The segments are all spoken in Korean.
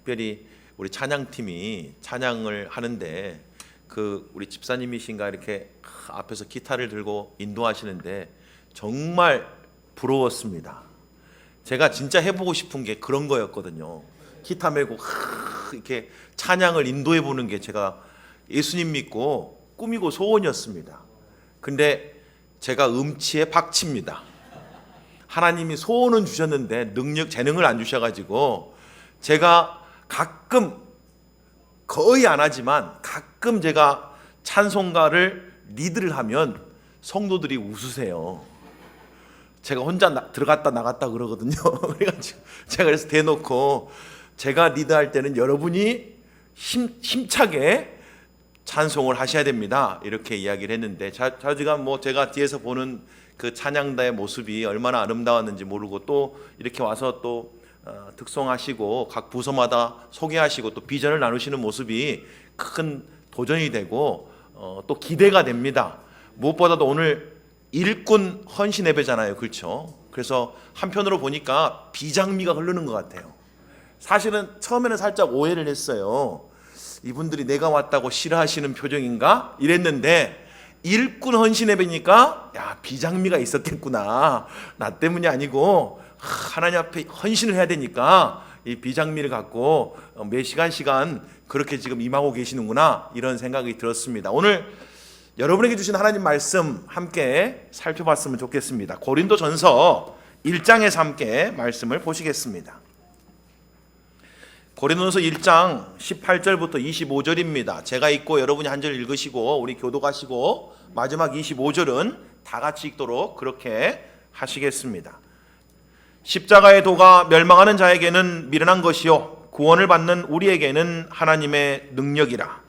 특별히 우리 찬양팀이 찬양을 하는데 우리 집사님이신가 이렇게 앞에서 기타를 들고 인도하시는데 정말 부러웠습니다. 제가 진짜 해보고 싶은 게 그런 거였거든요. 기타 메고 이렇게 찬양을 인도해 보는 게 제가 예수님 믿고 꿈이고 소원이었습니다. 근데 제가 음치에 박치입니다. 하나님이 소원은 주셨는데 재능을 안 주셔가지고 제가 가끔, 거의 안 하지만 가끔 제가 찬송가를 리드를 하면 성도들이 웃으세요. 제가 혼자 들어갔다 나갔다 그러거든요. 그래가지고 제가 그래서 대놓고 제가 리드할 때는 여러분이 힘차게 찬송을 하셔야 됩니다, 이렇게 이야기를 했는데 제가 뒤에서 보는 그 찬양다의 모습이 얼마나 아름다웠는지 모르고 또 이렇게 와서 또 특송하시고 각 부서마다 소개하시고 또 비전을 나누시는 모습이 큰 도전이 되고 또 기대가 됩니다. 무엇보다도 오늘 일꾼 헌신 예배잖아요, 그렇죠? 그래서 한편으로 보니까 비장미가 흐르는 것 같아요. 사실은 처음에는 살짝 오해를 했어요. 이분들이 내가 왔다고 싫어하시는 표정인가? 이랬는데 일꾼 헌신 예배니까 야, 비장미가 있었겠구나. 나 때문이 아니고 하나님 앞에 헌신을 해야 되니까 이 비장미를 갖고 매 시간 그렇게 지금 임하고 계시는구나, 이런 생각이 들었습니다. 오늘 여러분에게 주신 하나님 말씀 함께 살펴봤으면 좋겠습니다. 고린도전서 1장에서 함께 말씀을 보시겠습니다. 고린도전서 1장 18절부터 25절입니다. 제가 읽고 여러분이 한 절 읽으시고 우리 교독하시고 마지막 25절은 다 같이 읽도록 그렇게 하시겠습니다. 십자가의 도가 멸망하는 자에게는 미련한 것이요 구원을 받는 우리에게는 하나님의 능력이라.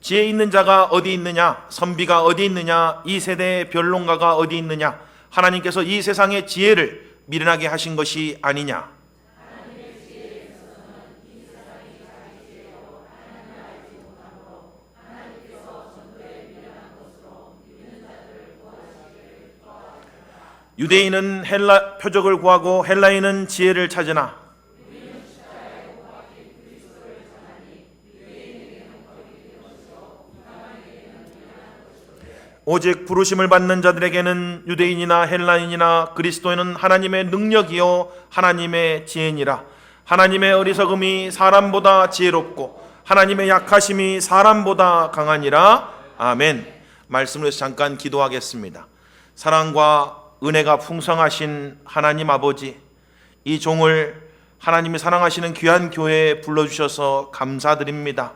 지혜 있는 자가 어디 있느냐? 선비가 어디 있느냐? 이 세대의 변론가가 어디 있느냐? 하나님께서 이 세상의 지혜를 미련하게 하신 것이 아니냐? 유대인은 헬라 표적을 구하고 헬라인은 지혜를 찾으나 오직 부르심을 받는 자들에게는 유대인이나 헬라인이나 그리스도인은 하나님의 능력이요 하나님의 지혜니라. 하나님의 어리석음이 사람보다 지혜롭고 하나님의 약하심이 사람보다 강하니라. 아멘. 말씀을 위해서 잠깐 기도하겠습니다. 사랑과 은혜가 풍성하신 하나님 아버지, 이 종을 하나님이 사랑하시는 귀한 교회에 불러주셔서 감사드립니다.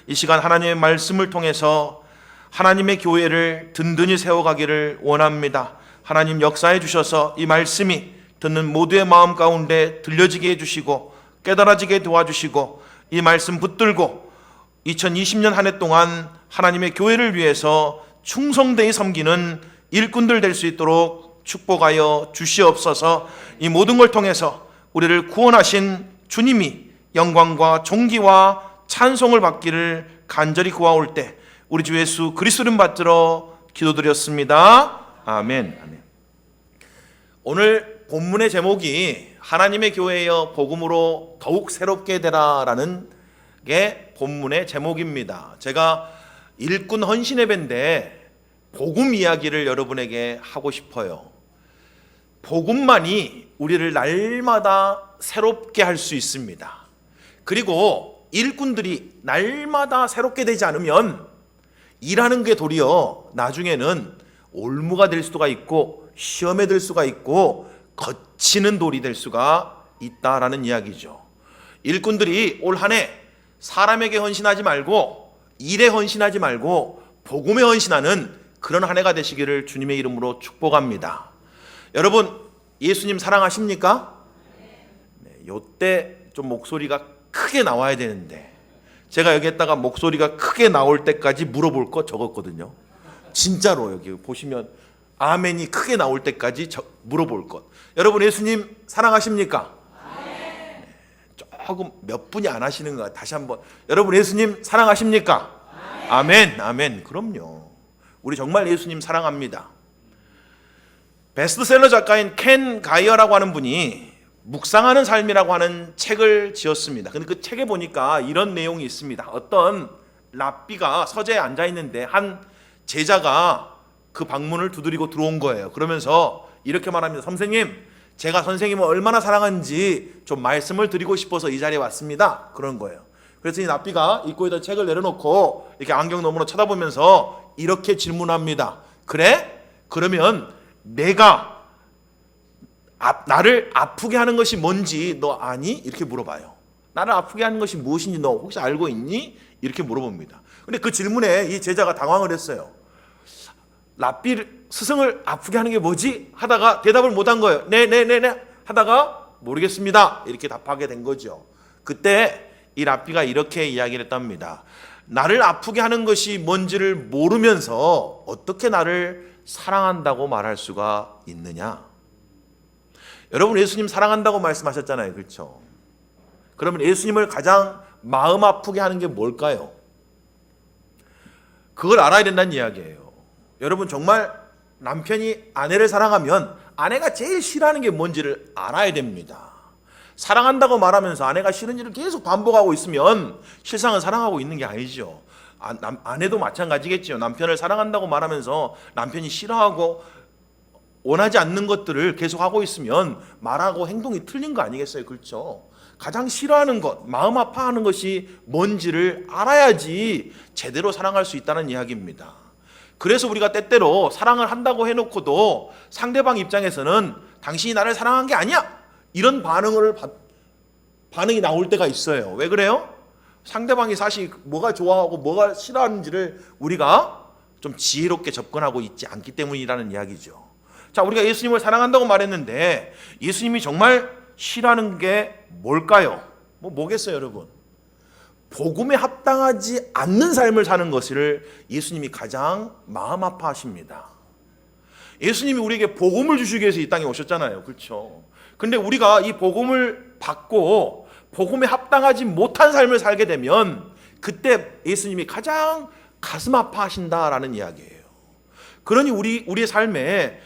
이 시간 하나님의 말씀을 통해서 하나님의 교회를 든든히 세워가기를 원합니다. 하나님 역사해 주셔서 이 말씀이 듣는 모두의 마음 가운데 들려지게 해주시고 깨달아지게 도와주시고 이 말씀 붙들고 2020년 한 해 동안 하나님의 교회를 위해서 충성되이 섬기는 일꾼들 될 수 있도록 축복하여 주시옵소서. 이 모든 걸 통해서 우리를 구원하신 주님이 영광과 존귀와 찬송을 받기를 간절히 구하올 때 우리 주 예수 그리스도 이름 받들어 기도드렸습니다. 아멘. 아멘. 오늘 본문의 제목이 하나님의 교회여 복음으로 더욱 새롭게 되라라는 게 본문의 제목입니다. 제가 일꾼 헌신 예배인데 복음 이야기를 여러분에게 하고 싶어요. 복음만이 우리를 날마다 새롭게 할 수 있습니다. 그리고 일꾼들이 날마다 새롭게 되지 않으면 일하는 게 도리어 나중에는 올무가 될 수가 있고 시험에 들 수가 있고 거치는 돌이 될 수가 있다라는 이야기죠. 일꾼들이 올 한 해 사람에게 헌신하지 말고 일에 헌신하지 말고 복음에 헌신하는 그런 한 해가 되시기를 주님의 이름으로 축복합니다. 여러분, 예수님 사랑하십니까? 네, 요때 좀 목소리가 크게 나와야 되는데 제가 여기에다가 목소리가 크게 나올 때까지 물어볼 거 적었거든요. 진짜로 여기 보시면 아멘이 크게 나올 때까지 물어볼 것. 여러분, 예수님 사랑하십니까? 네, 조금 몇 분이 안 하시는 것 같아요. 다시 한번. 여러분, 예수님 사랑하십니까? 아멘. 아멘. 그럼요. 우리 정말 예수님 사랑합니다. 베스트셀러 작가인 켄 가이어라고 하는 분이 묵상하는 삶이라고 하는 책을 지었습니다. 근데 그 책에 보니까 이런 내용이 있습니다. 어떤 랍비가 서재에 앉아 있는데 한 제자가 그 방문을 두드리고 들어온 거예요. 그러면서 이렇게 말합니다. 선생님, 제가 선생님을 얼마나 사랑하는지 좀 말씀을 드리고 싶어서 이 자리에 왔습니다. 그런 거예요. 그래서 이 랍비가 읽고 있던 책을 내려놓고 이렇게 안경 너머로 쳐다보면서 이렇게 질문합니다. 그래? 그러면 내가 나를 아프게 하는 것이 뭔지 너 아니? 이렇게 물어봐요. 나를 아프게 하는 것이 무엇인지 너 혹시 알고 있니? 이렇게 물어봅니다. 근데 그 질문에 이 제자가 당황을 했어요. 랍비 스승을 아프게 하는 게 뭐지? 하다가 대답을 못한 거예요. 네 하다가 모르겠습니다. 이렇게 답하게 된 거죠. 그때 이 랍비가 이렇게 이야기를 했답니다. 나를 아프게 하는 것이 뭔지를 모르면서 어떻게 나를 사랑한다고 말할 수가 있느냐? 여러분, 예수님 사랑한다고 말씀하셨잖아요. 그렇죠? 그러면 예수님을 가장 마음 아프게 하는 게 뭘까요? 그걸 알아야 된다는 이야기예요. 여러분, 정말 남편이 아내를 사랑하면 아내가 제일 싫어하는 게 뭔지를 알아야 됩니다. 사랑한다고 말하면서 아내가 싫은 일을 계속 반복하고 있으면 실상은 사랑하고 있는 게 아니죠. 아내도 마찬가지겠죠. 남편을 사랑한다고 말하면서 남편이 싫어하고 원하지 않는 것들을 계속하고 있으면 말하고 행동이 틀린 거 아니겠어요? 그렇죠? 가장 싫어하는 것, 마음 아파하는 것이 뭔지를 알아야지 제대로 사랑할 수 있다는 이야기입니다. 그래서 우리가 때때로 사랑을 한다고 해놓고도 상대방 입장에서는 당신이 나를 사랑한 게 아니야! 이런 반응이 나올 때가 있어요. 왜 그래요? 상대방이 사실 뭐가 좋아하고 뭐가 싫어하는지를 우리가 좀 지혜롭게 접근하고 있지 않기 때문이라는 이야기죠. 자, 우리가 예수님을 사랑한다고 말했는데 예수님이 정말 싫어하는 게 뭘까요? 뭐겠어요, 여러분? 복음에 합당하지 않는 삶을 사는 것을 예수님이 가장 마음 아파하십니다. 예수님이 우리에게 복음을 주시기 위해서 이 땅에 오셨잖아요. 그렇죠? 근데 우리가 이 복음을 받고 복음에 합당하지 못한 삶을 살게 되면 그때 예수님이 가장 가슴 아파하신다라는 이야기예요. 그러니 우리의 삶에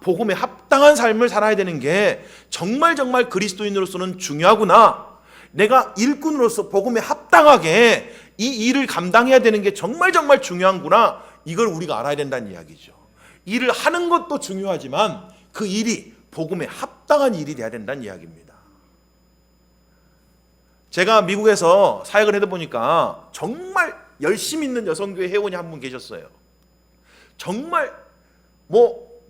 복음에 합당한 삶을 살아야 되는 게 정말 그리스도인으로서는 중요하구나. 내가 일꾼으로서 복음에 합당하게 이 일을 감당해야 되는 게 정말 중요한구나. 이걸 우리가 알아야 된다는 이야기죠. 일을 하는 것도 중요하지만 그 일이 복음에 합당한 일이 돼야 된다는 이야기입니다. 제가 미국에서 사역을 해다 보니까 정말 열심히 있는 여성교회 회원이 한 분 계셨어요. 정말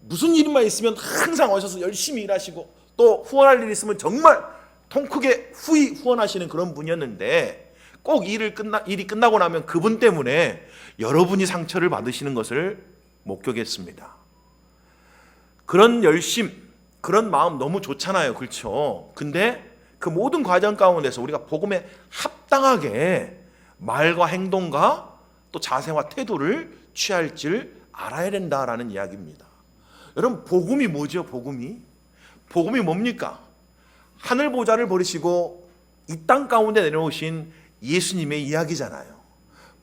무슨 일만 있으면 항상 오셔서 열심히 일하시고 또 후원할 일 있으면 정말 통 크게 후원하시는 그런 분이었는데 꼭 일이 끝나고 나면 그분 때문에 여러분이 상처를 받으시는 것을 목격했습니다. 그런 열심, 그런 마음 너무 좋잖아요. 그렇죠? 근데 그 모든 과정 가운데서 우리가 복음에 합당하게 말과 행동과 또 자세와 태도를 취할 줄 알아야 된다라는 이야기입니다. 여러분, 복음이 뭐죠? 복음이 뭡니까? 하늘 보좌를 버리시고 이 땅 가운데 내려오신 예수님의 이야기잖아요.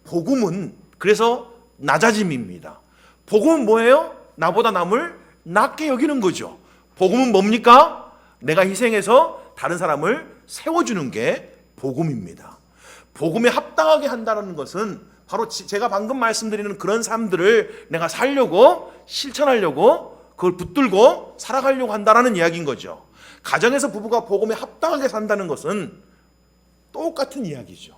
복음은 그래서 낮아짐입니다. 복음은 뭐예요? 나보다 남을 낮게 여기는 거죠. 복음은 뭡니까? 내가 희생해서 다른 사람을 세워주는 게 복음입니다. 복음에 합당하게 한다는 것은 바로 제가 방금 말씀드리는 그런 삶들을 내가 살려고 실천하려고 그걸 붙들고 살아가려고 한다는 이야기인 거죠. 가정에서 부부가 복음에 합당하게 산다는 것은 똑같은 이야기죠.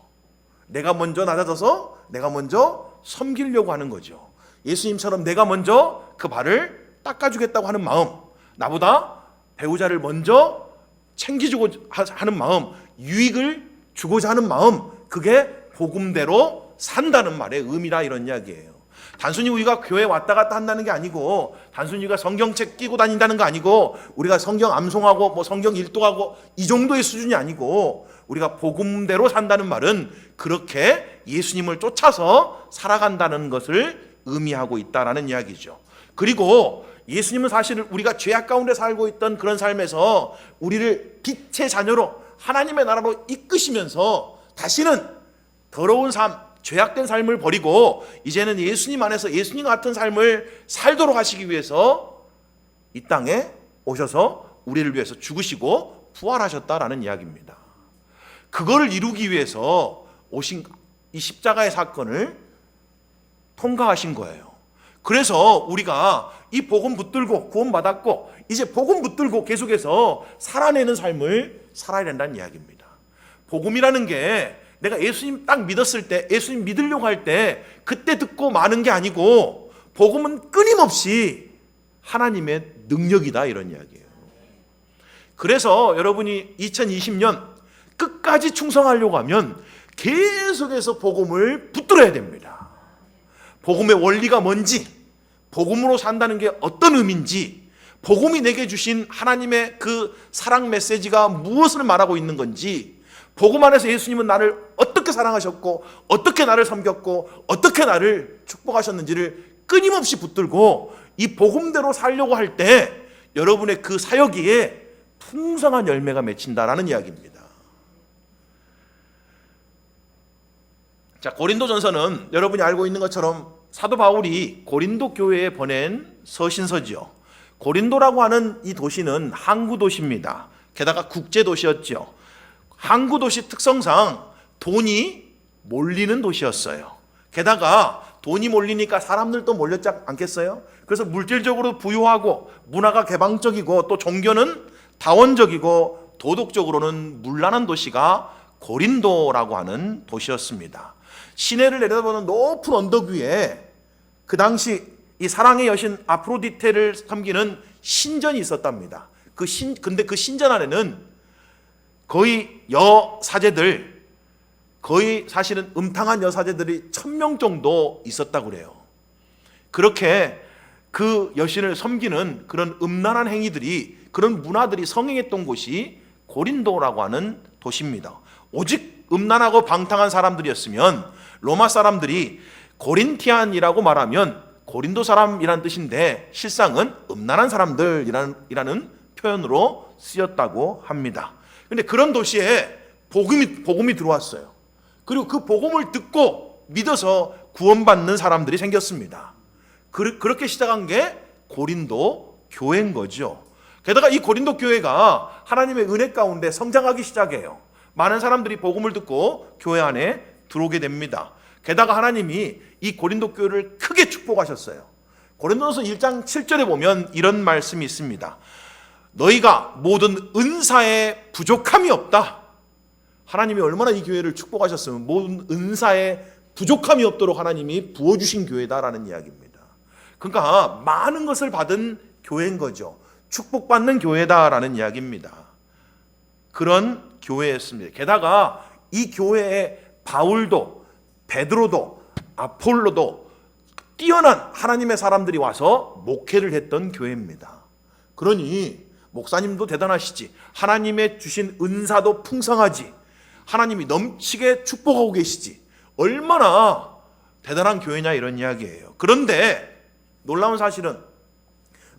내가 먼저 낮아져서 내가 먼저 섬기려고 하는 거죠. 예수님처럼 내가 먼저 그 발을 닦아주겠다고 하는 마음, 나보다 배우자를 먼저 챙기주고 하는 마음, 유익을 주고자 하는 마음, 그게 복음대로 산다는 말의 의미라 이런 이야기예요. 단순히 우리가 교회에 왔다 갔다 한다는 게 아니고 단순히 우리가 성경책 끼고 다닌다는 거 아니고 우리가 성경 암송하고 성경 일독하고 이 정도의 수준이 아니고 우리가 복음대로 산다는 말은 그렇게 예수님을 쫓아서 살아간다는 것을 의미하고 있다라는 이야기죠. 그리고 예수님은 사실 우리가 죄악 가운데 살고 있던 그런 삶에서 우리를 빛의 자녀로 하나님의 나라로 이끄시면서 다시는 더러운 삶, 죄악된 삶을 버리고 이제는 예수님 안에서 예수님 같은 삶을 살도록 하시기 위해서 이 땅에 오셔서 우리를 위해서 죽으시고 부활하셨다라는 이야기입니다. 그거를 이루기 위해서 오신 이 십자가의 사건을 통과하신 거예요. 그래서 우리가 이 복음 붙들고 구원받았고 이제 복음 붙들고 계속해서 살아내는 삶을 살아야 된다는 이야기입니다. 복음이라는 게 내가 예수님 딱 믿었을 때, 예수님 믿으려고 할 때 그때 듣고 마는 게 아니고, 복음은 끊임없이 하나님의 능력이다, 이런 이야기예요. 그래서 여러분이 2020년 끝까지 충성하려고 하면 계속해서 복음을 붙들어야 됩니다. 복음의 원리가 뭔지, 복음으로 산다는 게 어떤 의미인지, 복음이 내게 주신 하나님의 그 사랑 메시지가 무엇을 말하고 있는 건지, 복음 안에서 예수님은 나를 어떻게 사랑하셨고 어떻게 나를 섬겼고 어떻게 나를 축복하셨는지를 끊임없이 붙들고 이 복음대로 살려고 할 때 여러분의 그 사역에 풍성한 열매가 맺힌다라는 이야기입니다. 자, 고린도전서는 여러분이 알고 있는 것처럼 사도 바울이 고린도 교회에 보낸 서신서지요. 고린도라고 하는 이 도시는 항구 도시입니다. 게다가 국제 도시였죠. 항구 도시 특성상 돈이 몰리는 도시였어요. 게다가 돈이 몰리니까 사람들도 몰렸지 않겠어요? 그래서 물질적으로 부유하고 문화가 개방적이고 또 종교는 다원적이고 도덕적으로는 문란한 도시가 고린도라고 하는 도시였습니다. 시내를 내려다보는 높은 언덕 위에 그 당시 이 사랑의 여신 아프로디테를 섬기는 신전이 있었답니다. 근데 그 신전 안에는 거의 여사제들, 거의 사실은 음탕한 여사제들이 1000명 정도 있었다고 그래요. 그렇게 그 여신을 섬기는 그런 음란한 행위들이, 그런 문화들이 성행했던 곳이 고린도라고 하는 도시입니다. 오직 음란하고 방탕한 사람들이었으면 로마 사람들이 고린티안이라고 말하면 고린도 사람이라는 뜻인데 실상은 음란한 사람들이라는 표현으로 쓰였다고 합니다. 그런데 그런 도시에 복음이 들어왔어요. 그리고 그 복음을 듣고 믿어서 구원받는 사람들이 생겼습니다. 그렇게 시작한 게 고린도 교회인 거죠. 게다가 이 고린도 교회가 하나님의 은혜 가운데 성장하기 시작해요. 많은 사람들이 복음을 듣고 교회 안에 들어오게 됩니다. 게다가 하나님이 이 고린도 교회를 크게 축복하셨어요. 고린도전서 1장 7절에 보면 이런 말씀이 있습니다. 너희가 모든 은사에 부족함이 없다. 하나님이 얼마나 이 교회를 축복하셨으면 모든 은사에 부족함이 없도록 하나님이 부어주신 교회다라는 이야기입니다. 그러니까 많은 것을 받은 교회인 거죠. 축복받는 교회다라는 이야기입니다. 그런 교회였습니다. 게다가 이 교회에 바울도 베드로도 아폴로도 뛰어난 하나님의 사람들이 와서 목회를 했던 교회입니다. 그러니 목사님도 대단하시지, 하나님의 주신 은사도 풍성하지, 하나님이 넘치게 축복하고 계시지, 얼마나 대단한 교회냐, 이런 이야기예요. 그런데 놀라운 사실은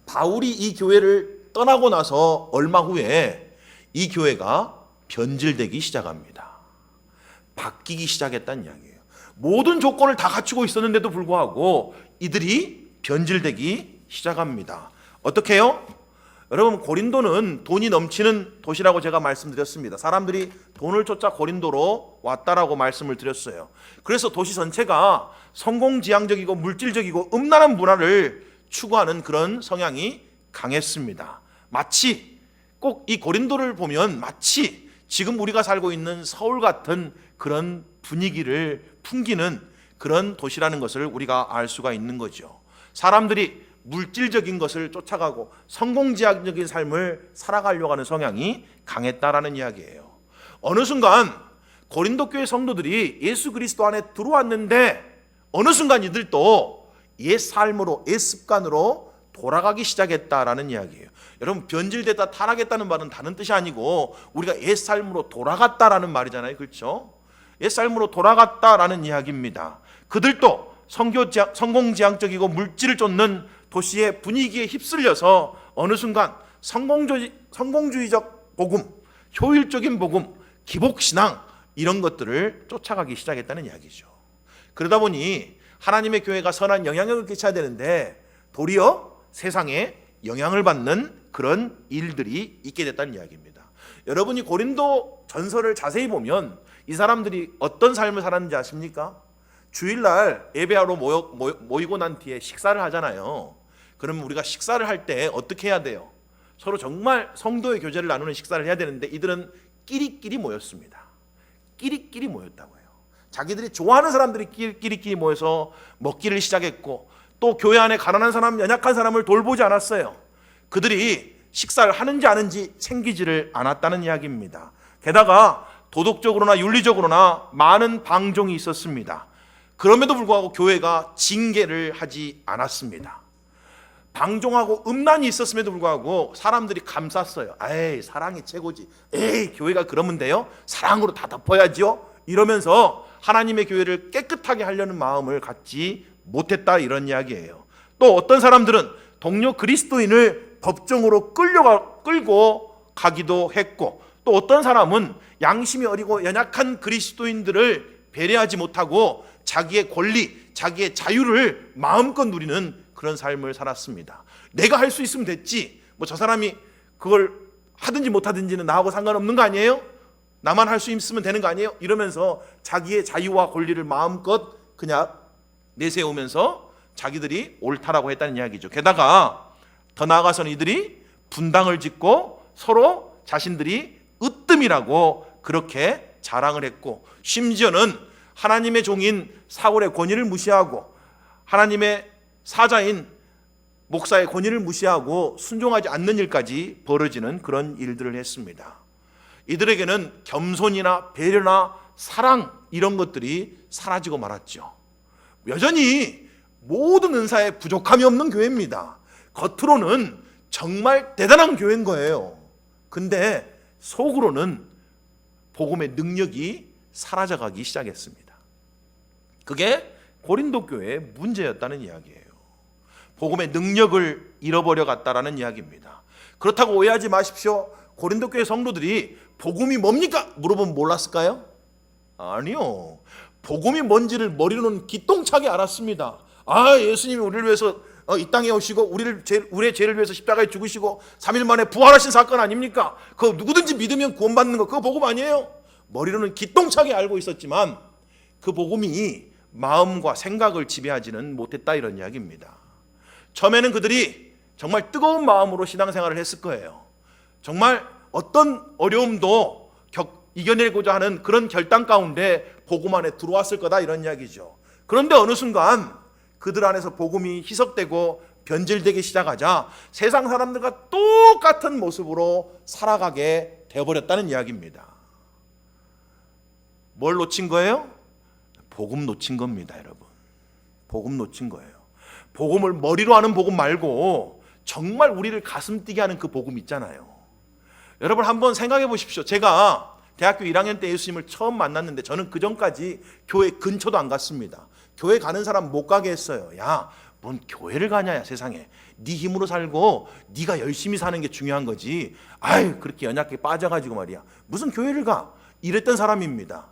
바울이 이 교회를 떠나고 나서 얼마 후에 이 교회가 변질되기 시작합니다. 바뀌기 시작했다는 이야기예요. 모든 조건을 다 갖추고 있었는데도 불구하고 이들이 변질되기 시작합니다. 어떻게 해요? 여러분, 고린도는 돈이 넘치는 도시라고 제가 말씀드렸습니다. 사람들이 돈을 쫓아 고린도로 왔다라고 말씀을 드렸어요. 그래서 도시 전체가 성공지향적이고 물질적이고 음란한 문화를 추구하는 그런 성향이 강했습니다. 마치 꼭 이 고린도를 보면 마치 지금 우리가 살고 있는 서울 같은 그런 분위기를 풍기는 그런 도시라는 것을 우리가 알 수가 있는 거죠. 사람들이 물질적인 것을 쫓아가고 성공지향적인 삶을 살아가려고 하는 성향이 강했다라는 이야기예요. 어느 순간 고린도 교회 성도들이 예수 그리스도 안에 들어왔는데 어느 순간 이들도 옛 삶으로, 옛 습관으로 돌아가기 시작했다라는 이야기예요. 여러분, 변질됐다, 타락했다는 말은 다른 뜻이 아니고 우리가 옛 삶으로 돌아갔다라는 말이잖아요. 그렇죠? 옛 삶으로 돌아갔다라는 이야기입니다. 그들도 성공지향적이고 물질을 쫓는 도시의 분위기에 휩쓸려서 어느 순간 성공주의적 복음, 효율적인 복음, 기복신앙, 이런 것들을 쫓아가기 시작했다는 이야기죠. 그러다 보니 하나님의 교회가 선한 영향력을 끼쳐야 되는데 도리어 세상에 영향을 받는 그런 일들이 있게 됐다는 이야기입니다. 여러분이 고린도 전서를 자세히 보면 이 사람들이 어떤 삶을 살았는지 아십니까? 주일날 예배하러 모이고 난 뒤에 식사를 하잖아요. 그러면 우리가 식사를 할 때 어떻게 해야 돼요? 서로 정말 성도의 교제를 나누는 식사를 해야 되는데 이들은 끼리끼리 모였습니다. 끼리끼리 모였다고 해요. 자기들이 좋아하는 사람들이 끼리끼리 모여서 먹기를 시작했고, 또 교회 안에 가난한 사람, 연약한 사람을 돌보지 않았어요. 그들이 식사를 하는지 아는지 챙기지를 않았다는 이야기입니다. 게다가 도덕적으로나 윤리적으로나 많은 방종이 있었습니다. 그럼에도 불구하고 교회가 징계를 하지 않았습니다. 방종하고 음란이 있었음에도 불구하고 사람들이 감쌌어요. 에이, 사랑이 최고지. 에이, 교회가 그러면 돼요? 사랑으로 다 덮어야죠. 이러면서 하나님의 교회를 깨끗하게 하려는 마음을 갖지 못했다, 이런 이야기예요. 또 어떤 사람들은 동료 그리스도인을 법정으로 끌고 가기도 했고, 또 어떤 사람은 양심이 어리고 연약한 그리스도인들을 배려하지 못하고 자기의 권리, 자기의 자유를 마음껏 누리는 그런 삶을 살았습니다. 내가 할 수 있으면 됐지, 뭐 저 사람이 그걸 하든지 못하든지는 나하고 상관없는 거 아니에요? 나만 할 수 있으면 되는 거 아니에요? 이러면서 자기의 자유와 권리를 마음껏 그냥 내세우면서 자기들이 옳다라고 했다는 이야기죠. 게다가 더 나아가서는 이들이 분당을 짓고 서로 자신들이 으뜸이라고 그렇게 자랑을 했고, 심지어는 하나님의 종인 사울의 권위를 무시하고 하나님의 사자인 목사의 권위를 무시하고 순종하지 않는 일까지 벌어지는 그런 일들을 했습니다. 이들에게는 겸손이나 배려나 사랑, 이런 것들이 사라지고 말았죠. 여전히 모든 은사에 부족함이 없는 교회입니다. 겉으로는 정말 대단한 교회인 거예요. 근데 속으로는 복음의 능력이 사라져가기 시작했습니다. 그게 고린도 교회의 문제였다는 이야기예요. 복음의 능력을 잃어버려 갔다라는 이야기입니다. 그렇다고 오해하지 마십시오. 고린도 교회 성도들이 복음이 뭡니까? 물어보면 몰랐을까요? 아니요. 복음이 뭔지를 머리로는 기똥차게 알았습니다. 아, 예수님이 우리를 위해서 이 땅에 오시고 우리의 죄를 위해서 십자가에 죽으시고 3일 만에 부활하신 사건 아닙니까? 그거 누구든지 믿으면 구원받는 거, 그거 복음 아니에요? 머리로는 기똥차게 알고 있었지만 그 복음이 마음과 생각을 지배하지는 못했다, 이런 이야기입니다. 처음에는 그들이 정말 뜨거운 마음으로 신앙생활을 했을 거예요. 정말 어떤 어려움도 이겨내고자 하는 그런 결단 가운데 복음 안에 들어왔을 거다, 이런 이야기죠. 그런데 어느 순간 그들 안에서 복음이 희석되고 변질되기 시작하자 세상 사람들과 똑같은 모습으로 살아가게 되어버렸다는 이야기입니다. 뭘 놓친 거예요? 복음 놓친 겁니다, 여러분. 복음 놓친 거예요. 복음을 머리로 하는 복음 말고 정말 우리를 가슴 뛰게 하는 그 복음 있잖아요. 여러분 한번 생각해 보십시오. 제가 대학교 1학년 때 예수님을 처음 만났는데 저는 그 전까지 교회 근처도 안 갔습니다. 교회 가는 사람 못 가게 했어요. 야, 뭔 교회를 가냐, 세상에. 네 힘으로 살고 네가 열심히 사는 게 중요한 거지. 아유, 그렇게 연약하게 빠져가지고 말이야, 무슨 교회를 가? 이랬던 사람입니다.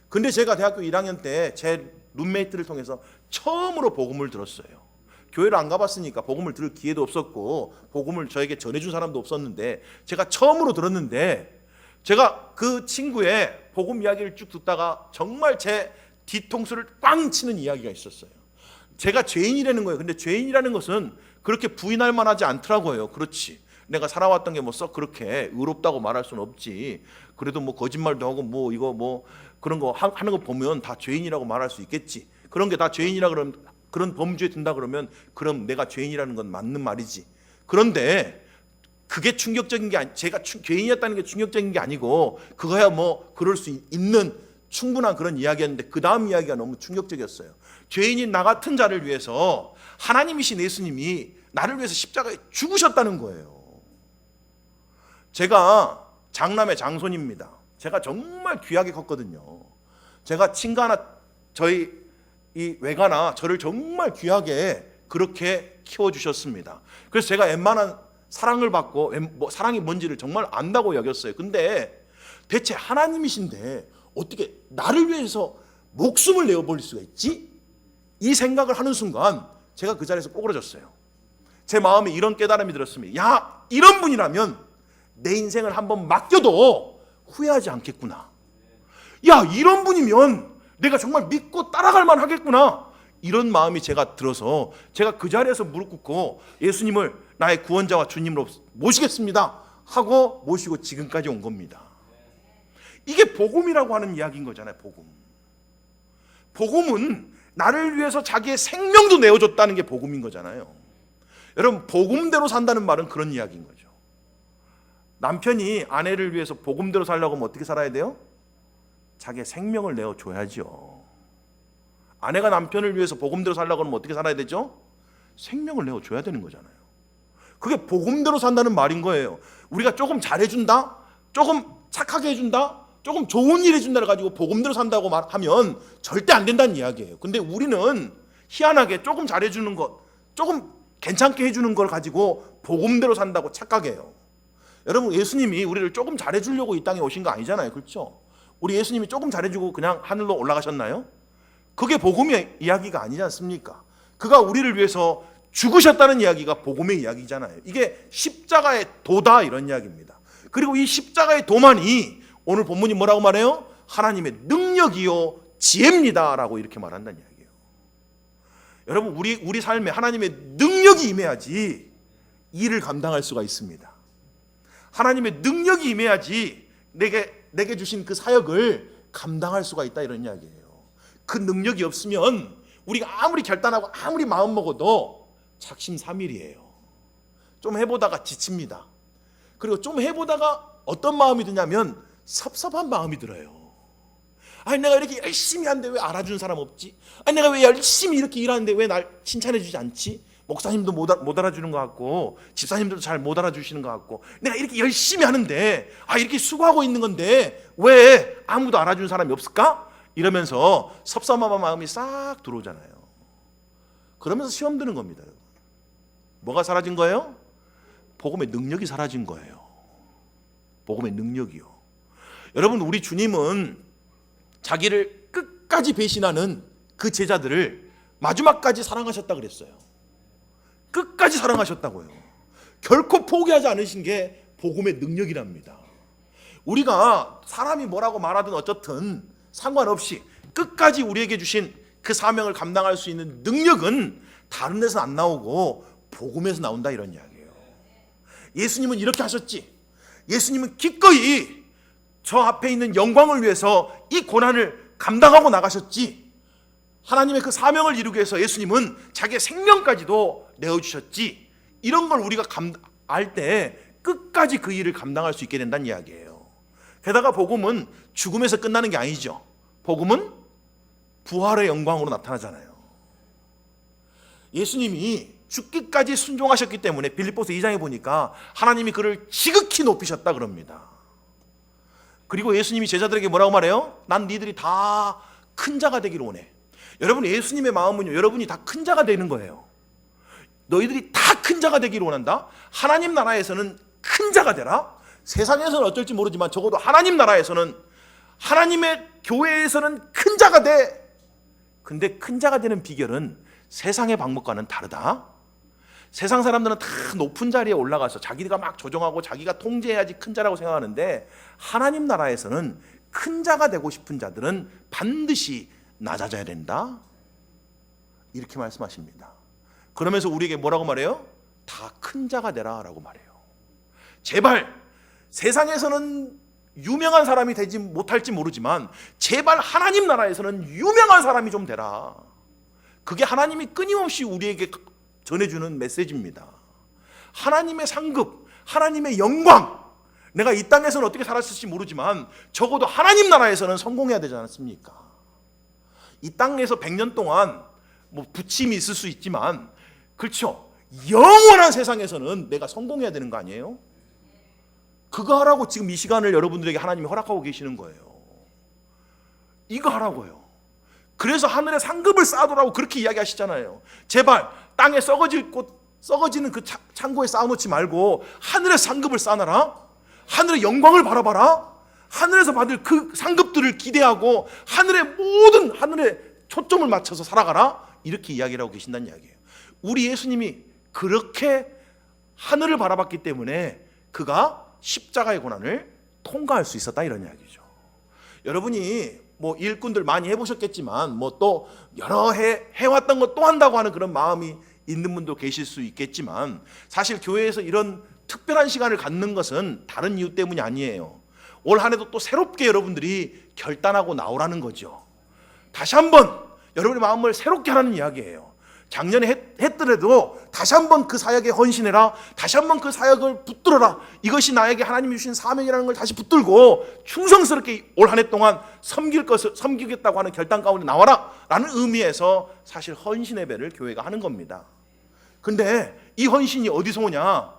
근데 제가 대학교 1학년 때 제 룸메이트를 통해서 처음으로 복음을 들었어요. 교회를 안 가봤으니까 복음을 들을 기회도 없었고 복음을 저에게 전해준 사람도 없었는데 제가 처음으로 들었는데, 제가 그 친구의 복음 이야기를 쭉 듣다가 정말 제 뒤통수를 꽝 치는 이야기가 있었어요. 제가 죄인이라는 거예요. 근데 죄인이라는 것은 그렇게 부인할 만하지 않더라고요. 그렇지, 내가 살아왔던 게 뭐 썩 그렇게 의롭다고 말할 수는 없지. 그래도 뭐 거짓말도 하고 뭐 이거 뭐 그런 거 하는 거 보면 다 죄인이라고 말할 수 있겠지. 그런 게 다 죄인이라 그러면, 그런 범주에 든다 그러면 그럼 내가 죄인이라는 건 맞는 말이지. 그런데 그게 충격적인 게 제가 죄인이었다는 게 충격적인 게 아니고 그거야 뭐 그럴 수 있는 충분한 그런 이야기였는데 그 다음 이야기가 너무 충격적이었어요. 죄인인 나 같은 자를 위해서 하나님이신 예수님이 나를 위해서 십자가에 죽으셨다는 거예요. 제가 장남의 장손입니다. 제가 정말 귀하게 컸거든요. 제가 친가나 저희 이 외가나 저를 정말 귀하게 그렇게 키워주셨습니다. 그래서 제가 웬만한 사랑을 받고 사랑이 뭔지를 정말 안다고 여겼어요. 근데 대체 하나님이신데 어떻게 나를 위해서 목숨을 내어버릴 수가 있지? 이 생각을 하는 순간 제가 그 자리에서 꼬꾸라졌어요. 제 마음에 이런 깨달음이 들었습니다. 야, 이런 분이라면 내 인생을 한번 맡겨도 후회하지 않겠구나. 야, 이런 분이면 내가 정말 믿고 따라갈 만 하겠구나. 이런 마음이 제가 들어서 제가 그 자리에서 무릎 꿇고 예수님을 나의 구원자와 주님으로 모시겠습니다 하고 모시고 지금까지 온 겁니다. 이게 복음이라고 하는 이야기인 거잖아요. 복음은 나를 위해서 자기의 생명도 내어줬다는 게 복음인 거잖아요. 여러분, 복음대로 산다는 말은 그런 이야기인 거죠. 남편이 아내를 위해서 복음대로 살려고 하면 어떻게 살아야 돼요? 자기의 생명을 내어줘야죠. 아내가 남편을 위해서 복음대로 살려고 하면 어떻게 살아야 되죠? 생명을 내어줘야 되는 거잖아요. 그게 복음대로 산다는 말인 거예요. 우리가 조금 잘해준다, 조금 착하게 해준다, 조금 좋은 일 해준다를 가지고 복음대로 산다고 말하면 절대 안 된다는 이야기예요. 근데 우리는 희한하게 조금 잘해주는 것, 조금 괜찮게 해주는 걸 가지고 복음대로 산다고 착각해요. 여러분, 예수님이 우리를 조금 잘해주려고 이 땅에 오신 거 아니잖아요. 그렇죠? 우리 예수님이 조금 잘해주고 그냥 하늘로 올라가셨나요? 그게 복음의 이야기가 아니지 않습니까? 그가 우리를 위해서 죽으셨다는 이야기가 복음의 이야기잖아요. 이게 십자가의 도다, 이런 이야기입니다. 그리고 이 십자가의 도만이 오늘 본문이 뭐라고 말해요? 하나님의 능력이요 지혜입니다 라고 이렇게 말한다는 이야기예요. 여러분, 우리 삶에 하나님의 능력이 임해야지 일을 감당할 수가 있습니다. 하나님의 능력이 임해야지 내게 주신 그 사역을 감당할 수가 있다, 이런 이야기예요. 그 능력이 없으면 우리가 아무리 결단하고 아무리 마음 먹어도 작심삼일이에요. 좀 해보다가 지칩니다. 그리고 좀 해보다가 어떤 마음이 드냐면 섭섭한 마음이 들어요. 아니, 내가 이렇게 열심히 하는데 왜 알아주는 사람 없지? 아니, 내가 왜 열심히 이렇게 일하는데 왜 날 칭찬해 주지 않지? 목사님도 못 알아주는 것 같고 집사님들도 잘 못 알아주시는 것 같고 내가 이렇게 열심히 하는데 이렇게 수고하고 있는 건데 왜 아무도 알아주는 사람이 없을까? 이러면서 섭섭한 마음이 싹 들어오잖아요. 그러면서 시험 드는 겁니다. 뭐가 사라진 거예요? 복음의 능력이 사라진 거예요. 복음의 능력이요. 여러분, 우리 주님은 자기를 끝까지 배신하는 그 제자들을 마지막까지 사랑하셨다 그랬어요. 끝까지 사랑하셨다고요. 결코 포기하지 않으신 게 복음의 능력이랍니다. 우리가 사람이 뭐라고 말하든 어쨌든 상관없이 끝까지 우리에게 주신 그 사명을 감당할 수 있는 능력은 다른 데서 안 나오고 복음에서 나온다, 이런 이야기예요. 예수님은 이렇게 하셨지. 예수님은 기꺼이 저 앞에 있는 영광을 위해서 이 고난을 감당하고 나가셨지. 하나님의 그 사명을 이루기 위해서 예수님은 자기의 생명까지도 내어주셨지. 이런 걸 우리가 알 때 끝까지 그 일을 감당할 수 있게 된다는 이야기예요. 게다가 복음은 죽음에서 끝나는 게 아니죠. 복음은 부활의 영광으로 나타나잖아요. 예수님이 죽기까지 순종하셨기 때문에 빌립보서 2장에 보니까 하나님이 그를 지극히 높이셨다 그럽니다. 그리고 예수님이 제자들에게 뭐라고 말해요? 난 니들이 다 큰 자가 되기를 원해. 여러분, 예수님의 마음은요, 여러분이 다 큰 자가 되는 거예요. 너희들이 다 큰 자가 되기를 원한다. 하나님 나라에서는 큰 자가 되라. 세상에서는 어쩔지 모르지만 적어도 하나님 나라에서는, 하나님의 교회에서는 큰 자가 돼. 근데 큰 자가 되는 비결은 세상의 방법과는 다르다. 세상 사람들은 다 높은 자리에 올라가서 자기가 막 조정하고 자기가 통제해야지 큰 자라고 생각하는데, 하나님 나라에서는 큰 자가 되고 싶은 자들은 반드시 낮아져야 된다, 이렇게 말씀하십니다. 그러면서 우리에게 뭐라고 말해요? 다 큰 자가 되라 라고 말해요. 제발 세상에서는 유명한 사람이 되지 못할지 모르지만 제발 하나님 나라에서는 유명한 사람이 좀 되라. 그게 하나님이 끊임없이 우리에게 전해주는 메시지입니다. 하나님의 상급, 하나님의 영광, 내가 이 땅에서는 어떻게 살았을지 모르지만 적어도 하나님 나라에서는 성공해야 되지 않습니까? 이 땅에서 100년 동안 뭐 부침이 있을 수 있지만, 그렇죠, 영원한 세상에서는 내가 성공해야 되는 거 아니에요? 그거 하라고 지금 이 시간을 여러분들에게 하나님이 허락하고 계시는 거예요. 이거 하라고요. 그래서 하늘에 상급을 쌓아두라고 그렇게 이야기하시잖아요. 제발 땅에 썩어지는 그 창고에 쌓아놓지 말고 하늘에 상급을 쌓아놔라. 하늘의 영광을 바라봐라. 하늘에서 받을 그 상급들을 기대하고 하늘에 초점을 맞춰서 살아가라. 이렇게 이야기를 하고 계신다는 이야기예요. 우리 예수님이 그렇게 하늘을 바라봤기 때문에 그가 십자가의 고난을 통과할 수 있었다 이런 이야기죠. 여러분이 뭐 일꾼들 많이 해보셨겠지만 뭐 또 여러 해 해왔던 거 또 한다고 하는 그런 마음이 있는 분도 계실 수 있겠지만 사실 교회에서 이런 특별한 시간을 갖는 것은 다른 이유 때문이 아니에요. 올 한 해도 또 새롭게 여러분들이 결단하고 나오라는 거죠. 다시 한번 여러분의 마음을 새롭게 하라는 이야기예요. 작년에 했더라도 다시 한번 그 사역에 헌신해라. 다시 한번 그 사역을 붙들어라. 이것이 나에게 하나님이 주신 사명이라는 걸 다시 붙들고 충성스럽게 올 한 해 동안 섬기겠다고 하는 결단 가운데 나와라 라는 의미에서 사실 헌신 예배를 교회가 하는 겁니다. 근데 이 헌신이 어디서 오냐?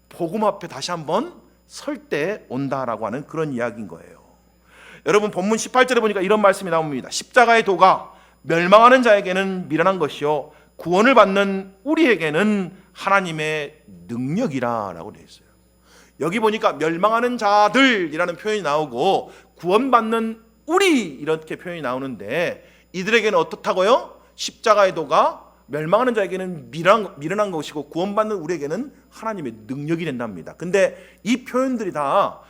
복음 앞에 다시 한번 설 때 온다라고 하는 그런 이야기인 거예요. 여러분 본문 18절에 보니까 이런 말씀이 나옵니다. 십자가의 도가 멸망하는 자에게는 미련한 것이요 구원을 받는 우리에게는 하나님의 능력이라 라고 되어 있어요. 여기 보니까 멸망하는 자들이라는 표현이 나오고 구원받는 우리 이렇게 표현이 나오는데 이들에게는 어떻다고요? 십자가의 도가 멸망하는 자에게는 미련한 것이고 구원받는 우리에게는 하나님의 능력이 된답니다. 근데 이 표현들이 다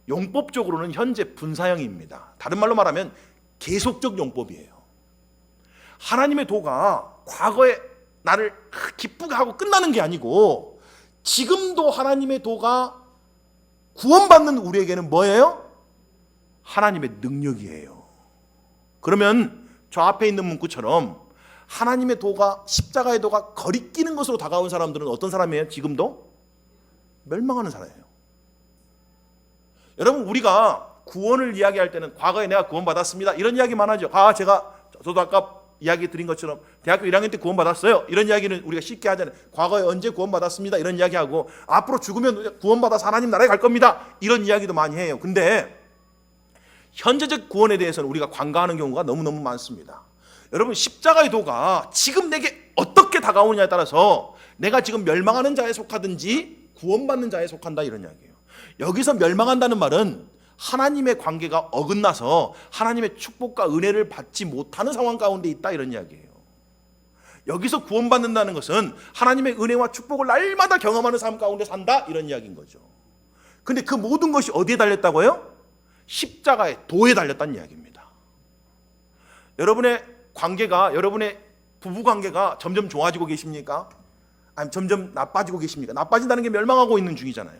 용법적으로는 현재 분사형입니다. 다른 말로 말하면 계속적 용법이에요. 하나님의 도가 과거에 나를 기쁘게 하고 끝나는 게 아니고 지금도 하나님의 도가 구원받는 우리에게는 뭐예요? 하나님의 능력이에요. 그러면 저 앞에 있는 문구처럼 하나님의 도가 십자가의 도가 거리끼는 것으로 다가온 사람들은 어떤 사람이에요? 지금도 멸망하는 사람이에요. 여러분 우리가 구원을 이야기할 때는 과거에 내가 구원받았습니다 이런 이야기만 하죠. 저도 아까 이야기 드린 것처럼 대학교 1학년 때 구원받았어요 이런 이야기는 우리가 쉽게 하잖아요. 과거에 언제 구원받았습니다 이런 이야기하고 앞으로 죽으면 구원받아서 하나님 나라에 갈 겁니다 이런 이야기도 많이 해요. 근데 현재적 구원에 대해서는 우리가 관가하는 경우가 너무너무 많습니다. 여러분 십자가의 도가 지금 내게 어떻게 다가오느냐에 따라서 내가 지금 멸망하는 자에 속하든지 구원받는 자에 속한다 이런 이야기예요. 여기서 멸망한다는 말은 하나님의 관계가 어긋나서 하나님의 축복과 은혜를 받지 못하는 상황 가운데 있다 이런 이야기예요. 여기서 구원받는다는 것은 하나님의 은혜와 축복을 날마다 경험하는 삶 가운데 산다 이런 이야기인 거죠. 근데 그 모든 것이 어디에 달렸다고요? 십자가의 도에 달렸다는 이야기입니다. 여러분의 관계가 여러분의 부부 관계가 점점 좋아지고 계십니까? 아니면 점점 나빠지고 계십니까? 나빠진다는 게 멸망하고 있는 중이잖아요.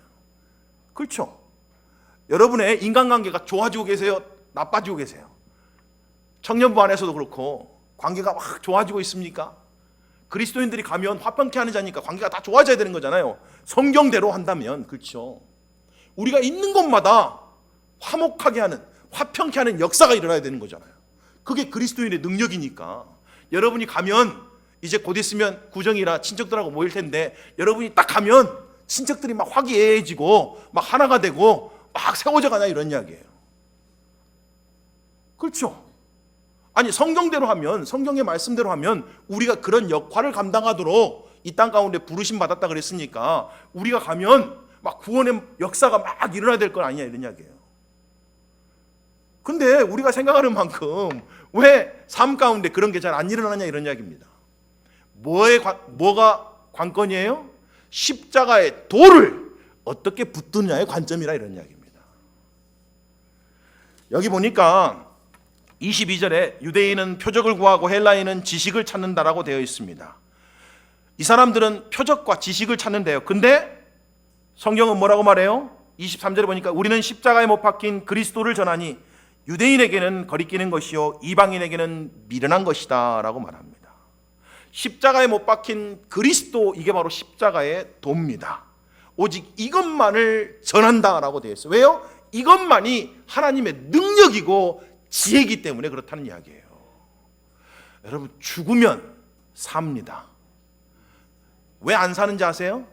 그렇죠? 여러분의 인간관계가 좋아지고 계세요? 나빠지고 계세요? 청년부 안에서도 그렇고 관계가 막 좋아지고 있습니까? 그리스도인들이 가면 화평케 하는 자니까 관계가 다 좋아져야 되는 거잖아요. 성경대로 한다면. 그렇죠? 우리가 있는 곳마다 화목하게 하는 화평케 하는 역사가 일어나야 되는 거잖아요. 그게 그리스도인의 능력이니까. 여러분이 가면 이제 곧 있으면 구정이라 친척들하고 모일 텐데 여러분이 딱 가면 친척들이 막 화기애애해지고 막 하나가 되고 막 세워져 가냐 이런 이야기예요. 그렇죠? 아니 성경대로 하면 성경의 말씀대로 하면 우리가 그런 역할을 감당하도록 이 땅 가운데 부르심 받았다 그랬으니까 우리가 가면 막 구원의 역사가 막 일어나야 될 건 아니냐 이런 이야기예요. 근데 우리가 생각하는 만큼 왜 삶 가운데 그런 게 잘 안 일어나냐 이런 이야기입니다. 뭐가 관건이에요? 십자가의 도를 어떻게 붙드느냐의 관점이라 이런 이야기입니다. 여기 보니까 22절에 유대인은 표적을 구하고 헬라인은 지식을 찾는다라고 되어 있습니다. 이 사람들은 표적과 지식을 찾는데요. 근데 성경은 뭐라고 말해요? 23절에 보니까 우리는 십자가에 못 박힌 그리스도를 전하니 유대인에게는 거리끼는 것이요 이방인에게는 미련한 것이다 라고 말합니다. 십자가에 못 박힌 그리스도, 이게 바로 십자가의 도입니다. 오직 이것만을 전한다라고 되어 있어요. 왜요? 이것만이 하나님의 능력이고 지혜이기 때문에 그렇다는 이야기예요. 여러분 죽으면 삽니다. 왜 안 사는지 아세요?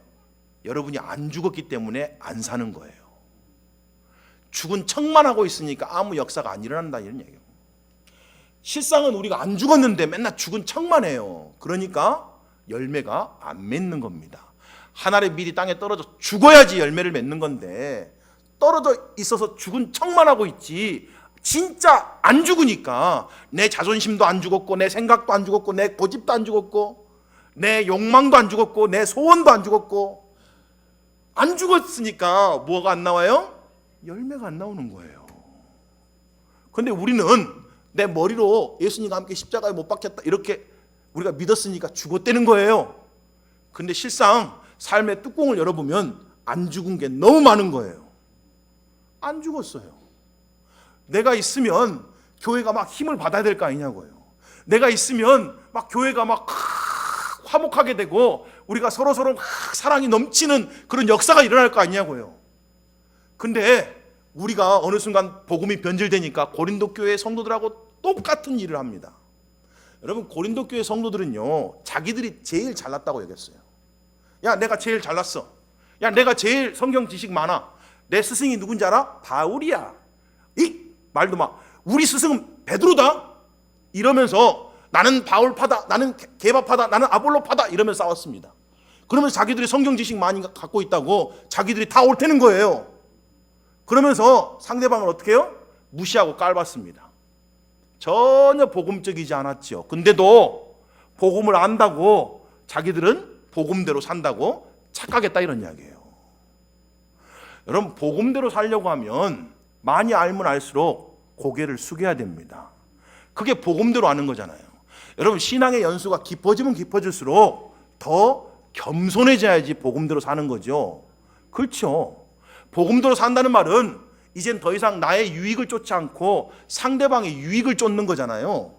여러분이 안 죽었기 때문에 안 사는 거예요. 죽은 척만 하고 있으니까 아무 역사가 안 일어난다 이런 얘기예요. 실상은 우리가 안 죽었는데 맨날 죽은 척만 해요. 그러니까 열매가 안 맺는 겁니다. 하늘의 밀이 땅에 떨어져 죽어야지 열매를 맺는 건데 떨어져 있어서 죽은 척만 하고 있지 진짜 안 죽으니까 내 자존심도 안 죽었고 내 생각도 안 죽었고 내 고집도 안 죽었고 내 욕망도 안 죽었고 내 소원도 안 죽었고, 안 죽었으니까 뭐가 안 나와요? 열매가 안 나오는 거예요. 그런데 우리는 내 머리로 예수님과 함께 십자가에 못 박혔다 이렇게 우리가 믿었으니까 죽었다는 거예요. 근데 실상 삶의 뚜껑을 열어보면 안 죽은 게 너무 많은 거예요. 안 죽었어요. 내가 있으면 교회가 막 힘을 받아야 될 거 아니냐고요. 내가 있으면 막 교회가 막 화목하게 되고 우리가 서로서로 막 사랑이 넘치는 그런 역사가 일어날 거 아니냐고요. 근데 우리가 어느 순간 복음이 변질되니까 고린도 교회 성도들하고 똑같은 일을 합니다. 여러분, 고린도 교회 성도들은요, 자기들이 제일 잘났다고 여겼어요. 야, 내가 제일 잘났어. 야, 내가 제일 성경 지식 많아. 내 스승이 누군지 알아? 바울이야. 이 말도 막 우리 스승은 베드로다 이러면서 나는 바울파다, 나는 게바파다, 나는 아볼로파다 이러면서 싸웠습니다. 그러면서 자기들이 성경 지식 많이 갖고 있다고 자기들이 다 옳다는 거예요. 그러면서 상대방을 어떻게 해요? 무시하고 깔봤습니다. 전혀 복음적이지 않았죠. 근데도 복음을 안다고 자기들은 복음대로 산다고 착각했다 이런 이야기예요. 여러분, 복음대로 살려고 하면 많이 알면 알수록 고개를 숙여야 됩니다. 그게 복음대로 아는 거잖아요. 여러분, 신앙의 연수가 깊어지면 깊어질수록 더 겸손해져야지 복음대로 사는 거죠. 그렇죠. 복음대로 산다는 말은 이젠 더 이상 나의 유익을 쫓지 않고 상대방의 유익을 쫓는 거잖아요.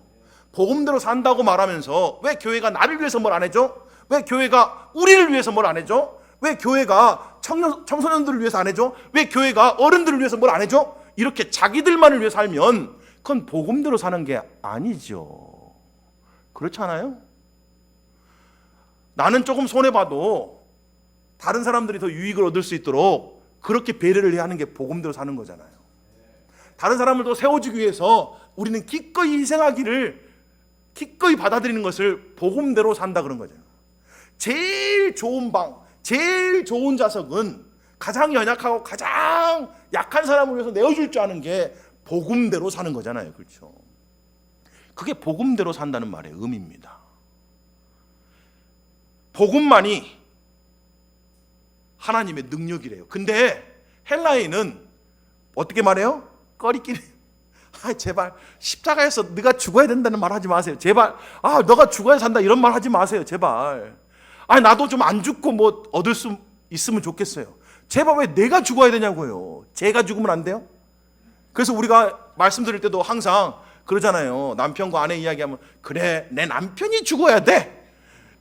복음대로 산다고 말하면서 왜 교회가 나를 위해서 뭘 안 해줘? 왜 교회가 우리를 위해서 뭘 안 해줘? 왜 교회가 청소년들을 위해서 안 해줘? 왜 교회가 어른들을 위해서 뭘 안 해줘? 이렇게 자기들만을 위해 살면 그건 복음대로 사는 게 아니죠. 그렇지 않아요? 나는 조금 손해봐도 다른 사람들이 더 유익을 얻을 수 있도록 그렇게 배려를 하는 게 복음대로 사는 거잖아요. 다른 사람을 더 세워주기 위해서 우리는 기꺼이 희생하기를 기꺼이 받아들이는 것을 복음대로 산다 그런 거죠. 제일 좋은 방, 제일 좋은 좌석은 가장 연약하고 가장 약한 사람을 위해서 내어줄 줄 아는 게 복음대로 사는 거잖아요. 그렇죠? 그게 복음대로 산다는 말의 의미입니다. 복음만이 하나님의 능력이래요. 근데 헬라인은 어떻게 말해요? 꺼리끼리. 제발 십자가에서 네가 죽어야 된다는 말 하지 마세요. 제발 너가 죽어야 산다 이런 말 하지 마세요. 제발. 나도 좀 안 죽고 뭐 얻을 수 있으면 좋겠어요. 제발 왜 내가 죽어야 되냐고요. 제가 죽으면 안 돼요? 그래서 우리가 말씀드릴 때도 항상 그러잖아요. 남편과 아내 이야기하면 그래 내 남편이 죽어야 돼.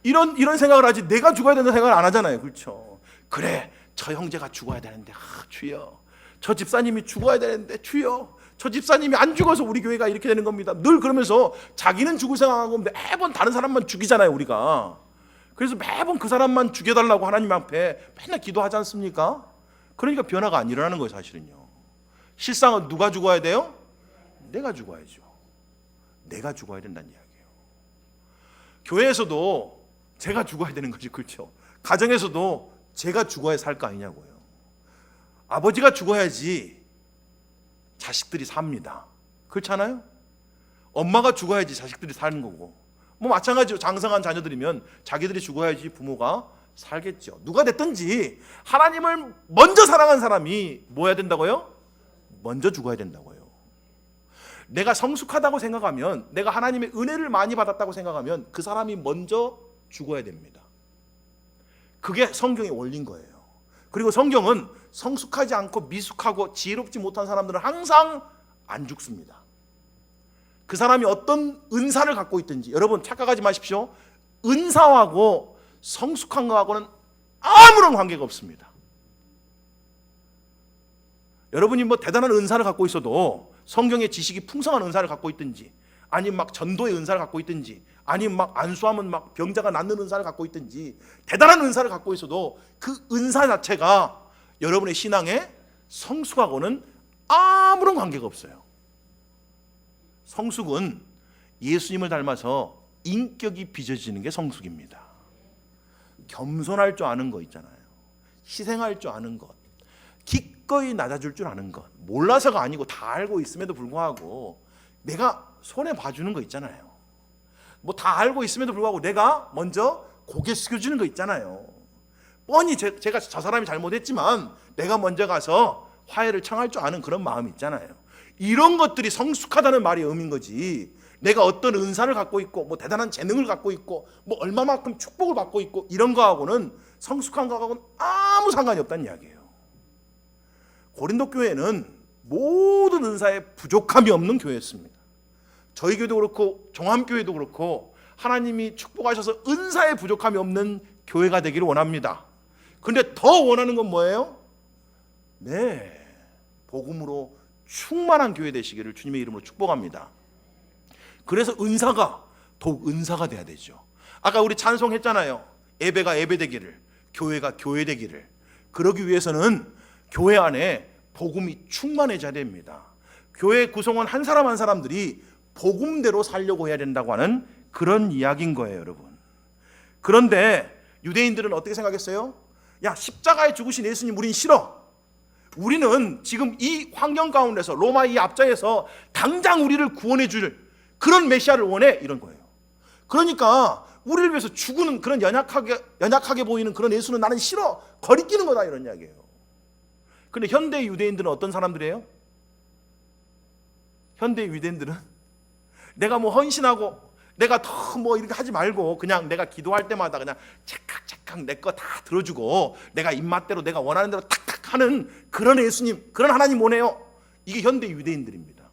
이런 생각을 하지 내가 죽어야 된다는 생각을 안 하잖아요. 그렇죠? 그래 저 형제가 죽어야 되는데 주여, 저 집사님이 죽어야 되는데 주여, 저 집사님이 안 죽어서 우리 교회가 이렇게 되는 겁니다. 늘 그러면서 자기는 죽을 생각하고 매번 다른 사람만 죽이잖아요. 우리가. 그래서 매번 그 사람만 죽여달라고 하나님 앞에 맨날 기도하지 않습니까? 그러니까 변화가 안 일어나는 거예요. 사실은요. 실상은 누가 죽어야 돼요? 내가 죽어야죠. 내가 죽어야 된다는 이야기예요. 교회에서도 제가 죽어야 되는 거지. 그렇죠? 가정에서도 제가 죽어야 살 거 아니냐고요. 아버지가 죽어야지 자식들이 삽니다. 그렇잖아요? 엄마가 죽어야지 자식들이 사는 거고, 뭐 마찬가지로 장성한 자녀들이면 자기들이 죽어야지 부모가 살겠죠. 누가 됐든지 하나님을 먼저 사랑한 사람이 뭐 해야 된다고요? 먼저 죽어야 된다고요. 내가 성숙하다고 생각하면, 내가 하나님의 은혜를 많이 받았다고 생각하면 그 사람이 먼저 죽어야 됩니다. 그게 성경의 원리인 거예요. 그리고 성경은 성숙하지 않고 미숙하고 지혜롭지 못한 사람들은 항상 안 죽습니다. 그 사람이 어떤 은사를 갖고 있든지, 여러분 착각하지 마십시오. 은사하고 성숙한 거하고는 아무런 관계가 없습니다. 여러분이 뭐 대단한 은사를 갖고 있어도 성경의 지식이 풍성한 은사를 갖고 있든지, 아니면 막 전도의 은사를 갖고 있든지, 아니면 막 안수하면 막 병자가 낫는 은사를 갖고 있든지, 대단한 은사를 갖고 있어도 그 은사 자체가 여러분의 신앙의 성숙하고는 아무런 관계가 없어요. 성숙은 예수님을 닮아서 인격이 빚어지는 게 성숙입니다. 겸손할 줄 아는 거 있잖아요. 희생할 줄 아는 것, 기꺼이 낮아줄 줄 아는 것, 몰라서가 아니고 다 알고 있음에도 불구하고 내가 손해 봐주는 거 있잖아요. 뭐 다 알고 있음에도 불구하고 내가 먼저 고개 숙여주는 거 있잖아요. 뻔히 제가 저 사람이 잘못했지만 내가 먼저 가서 화해를 청할 줄 아는 그런 마음이 있잖아요. 이런 것들이 성숙하다는 말이 의미인 거지. 내가 어떤 은사를 갖고 있고 뭐 대단한 재능을 갖고 있고 뭐 얼마만큼 축복을 받고 있고 이런 거하고는 성숙한 거하고는 아무 상관이 없다는 이야기예요. 고린도 교회는 모든 은사에 부족함이 없는 교회였습니다. 저희 교회도 그렇고 종암교회도 그렇고 하나님이 축복하셔서 은사에 부족함이 없는 교회가 되기를 원합니다. 그런데 더 원하는 건 뭐예요? 네, 복음으로 충만한 교회 되시기를 주님의 이름으로 축복합니다. 그래서 은사가 더욱 은사가 돼야 되죠. 아까 우리 찬송했잖아요. 예배가 예배 되기를, 교회가 교회 되기를. 그러기 위해서는 교회 안에 복음이 충만해져야 됩니다. 교회 구성원 한 사람 한 사람들이 복음대로 살려고 해야 된다고 하는 그런 이야기인 거예요, 여러분. 그런데 유대인들은 어떻게 생각했어요? 야, 십자가에 죽으신 예수님 우린 싫어. 우리는 지금 이 환경 가운데서 로마 이 압자에서 당장 우리를 구원해 줄 그런 메시아를 원해, 이런 거예요. 그러니까 우리를 위해서 죽는 그런 연약하게 보이는 그런 예수는 나는 싫어, 거리끼는 거다, 이런 이야기예요. 근데 현대 유대인들은 어떤 사람들이에요? 현대 유대인들은 내가 뭐 헌신하고 내가 더 뭐 이렇게 하지 말고 그냥 내가 기도할 때마다 그냥 착각 내 거 다 들어주고 내가 입맛대로 내가 원하는 대로 탁탁 하는 그런 예수님, 그런 하나님 원해요. 이게 현대 유대인들입니다.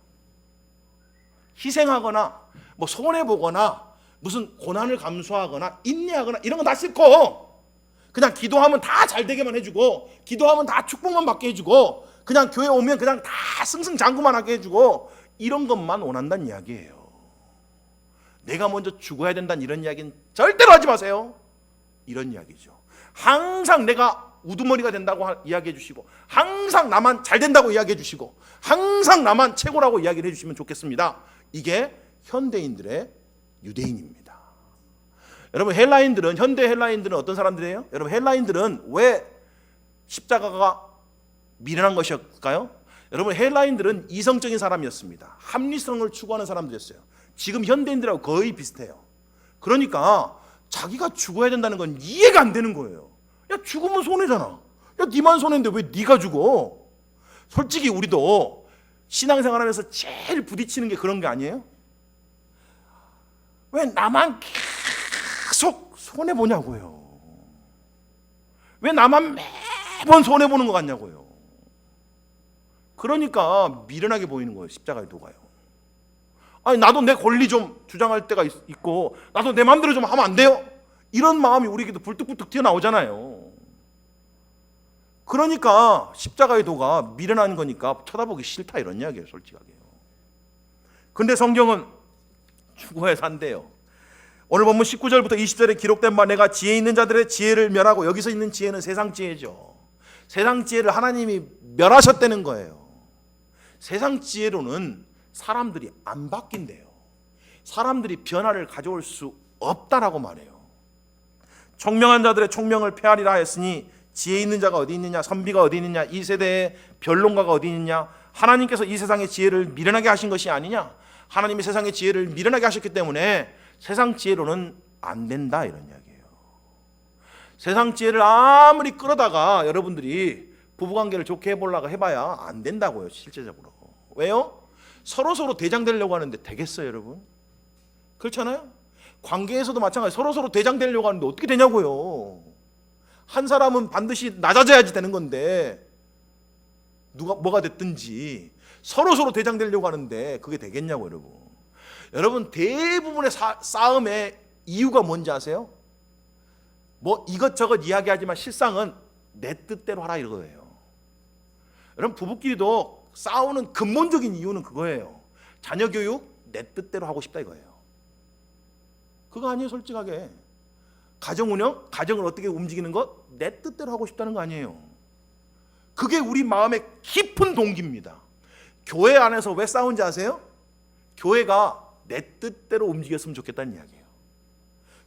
희생하거나 뭐 손해보거나 무슨 고난을 감수하거나 인내하거나 이런 거 다 싫고 그냥 기도하면 다 잘되게만 해주고 기도하면 다 축복만 받게 해주고 그냥 교회 오면 그냥 다 승승장구만 하게 해주고 이런 것만 원한다는 이야기예요. 내가 먼저 죽어야 된다는 이런 이야기는 절대로 하지 마세요. 이런 이야기죠. 항상 내가 우두머리가 된다고 이야기해 주시고 항상 나만 잘 된다고 이야기해 주시고 항상 나만 최고라고 이야기를 해 주시면 좋겠습니다. 이게 현대인들의 유대인입니다. 여러분, 현대 헬라인들은 어떤 사람들이에요? 여러분, 헬라인들은 왜 십자가가 미련한 것일까요? 여러분, 헬라인들은 이성적인 사람이었습니다. 합리성을 추구하는 사람들이었어요. 지금 현대인들하고 거의 비슷해요. 그러니까 자기가 죽어야 된다는 건 이해가 안 되는 거예요. 야, 죽으면 손해잖아. 야, 니만 손해인데 왜 니가 죽어? 솔직히 우리도 신앙생활하면서 제일 부딪히는 게 그런 게 아니에요? 왜 나만 계속 손해보냐고요. 왜 나만 매번 손해보는 것 같냐고요. 그러니까 미련하게 보이는 거예요, 십자가의 도가요. 아니, 나도 내 권리 좀 주장할 때가 있고 나도 내 마음대로 좀 하면 안 돼요? 이런 마음이 우리에게도 불뚝불뚝 튀어나오잖아요. 그러니까 십자가의 도가 미련한 거니까 쳐다보기 싫다, 이런 이야기예요, 솔직하게. 근데 성경은 죽어야 산대요. 오늘 본문 19절부터 20절에 기록된 바 내가 지혜 있는 자들의 지혜를 멸하고, 여기서 있는 지혜는 세상 지혜죠. 세상 지혜를 하나님이 멸하셨다는 거예요. 세상 지혜로는 사람들이 안 바뀐대요. 사람들이 변화를 가져올 수 없다라고 말해요. 총명한 자들의 총명을 폐하리라 하였으니 지혜 있는 자가 어디 있느냐, 선비가 어디 있느냐, 이 세대의 변론가가 어디 있느냐. 하나님께서 이 세상의 지혜를 미련하게 하신 것이 아니냐. 하나님이 세상의 지혜를 미련하게 하셨기 때문에 세상 지혜로는 안 된다, 이런 이야기예요. 세상 지혜를 아무리 끌어다가 여러분들이 부부관계를 좋게 해보려고 해봐야 안 된다고요, 실제적으로. 왜요? 서로 대장되려고 하는데 되겠어요, 여러분? 그렇잖아요? 관계에서도 마찬가지. 서로 대장되려고 하는데 어떻게 되냐고요. 한 사람은 반드시 낮아져야지 되는 건데 누가 뭐가 됐든지 서로 대장되려고 하는데 그게 되겠냐고, 여러분. 여러분, 대부분의 싸움의 이유가 뭔지 아세요? 뭐 이것저것 이야기하지만 실상은 내 뜻대로 하라, 이거예요. 여러분, 부부끼리도 싸우는 근본적인 이유는 그거예요. 자녀 교육 내 뜻대로 하고 싶다, 이거예요. 그거 아니에요, 솔직하게. 가정 운영, 가정을 어떻게 움직이는 것 내 뜻대로 하고 싶다는 거 아니에요. 그게 우리 마음의 깊은 동기입니다. 교회 안에서 왜 싸운지 아세요? 교회가 내 뜻대로 움직였으면 좋겠다는 이야기예요.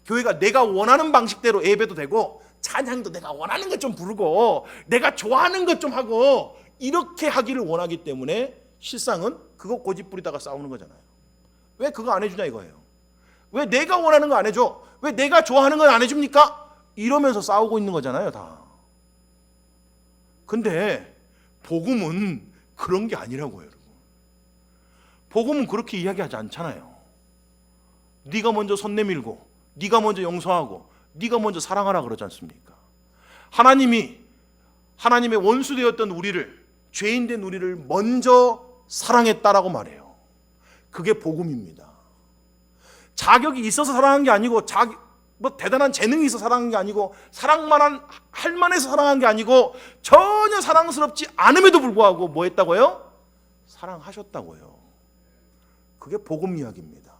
교회가 내가 원하는 방식대로 예배도 되고 찬양도 내가 원하는 것 좀 부르고 내가 좋아하는 것 좀 하고 이렇게 하기를 원하기 때문에 실상은 그거 고집 부리다가 싸우는 거잖아요. 왜 그거 안 해주냐, 이거예요. 왜 내가 원하는 거 안 해줘? 왜 내가 좋아하는 건 안 해줍니까? 이러면서 싸우고 있는 거잖아요, 다. 근데 복음은 그런 게 아니라고요, 여러분. 복음은 그렇게 이야기하지 않잖아요. 네가 먼저 손 내밀고, 네가 먼저 용서하고, 네가 먼저 사랑하라 그러지 않습니까? 하나님이 하나님의 원수 되었던 우리를, 죄인된 우리를 먼저 사랑했다라고 말해요. 그게 복음입니다. 자격이 있어서 사랑한 게 아니고, 대단한 재능이 있어서 사랑한 게 아니고, 할 만해서 사랑한 게 아니고, 전혀 사랑스럽지 않음에도 불구하고 뭐 했다고요? 사랑하셨다고요. 그게 복음 이야기입니다.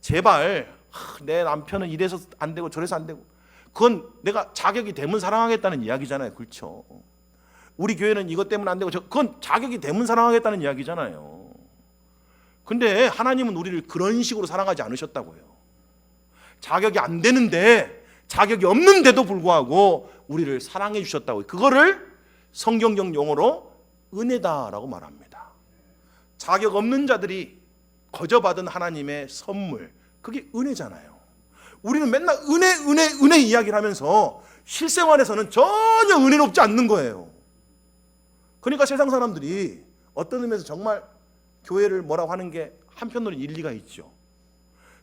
제발 내 남편은 이래서 안 되고 저래서 안 되고, 그건 내가 자격이 되면 사랑하겠다는 이야기잖아요. 그렇죠? 우리 교회는 이것 때문에 안 되고, 그건 자격이 되면 사랑하겠다는 이야기잖아요. 근데 하나님은 우리를 그런 식으로 사랑하지 않으셨다고요. 자격이 안 되는데, 자격이 없는데도 불구하고 우리를 사랑해 주셨다고요. 그거를 성경적 용어로 은혜다라고 말합니다. 자격 없는 자들이 거저받은 하나님의 선물, 그게 은혜잖아요. 우리는 맨날 은혜 이야기를 하면서 실생활에서는 전혀 은혜롭지 않는 거예요. 그러니까 세상 사람들이 어떤 의미에서 정말 교회를 뭐라고 하는 게 한편으로는 일리가 있죠.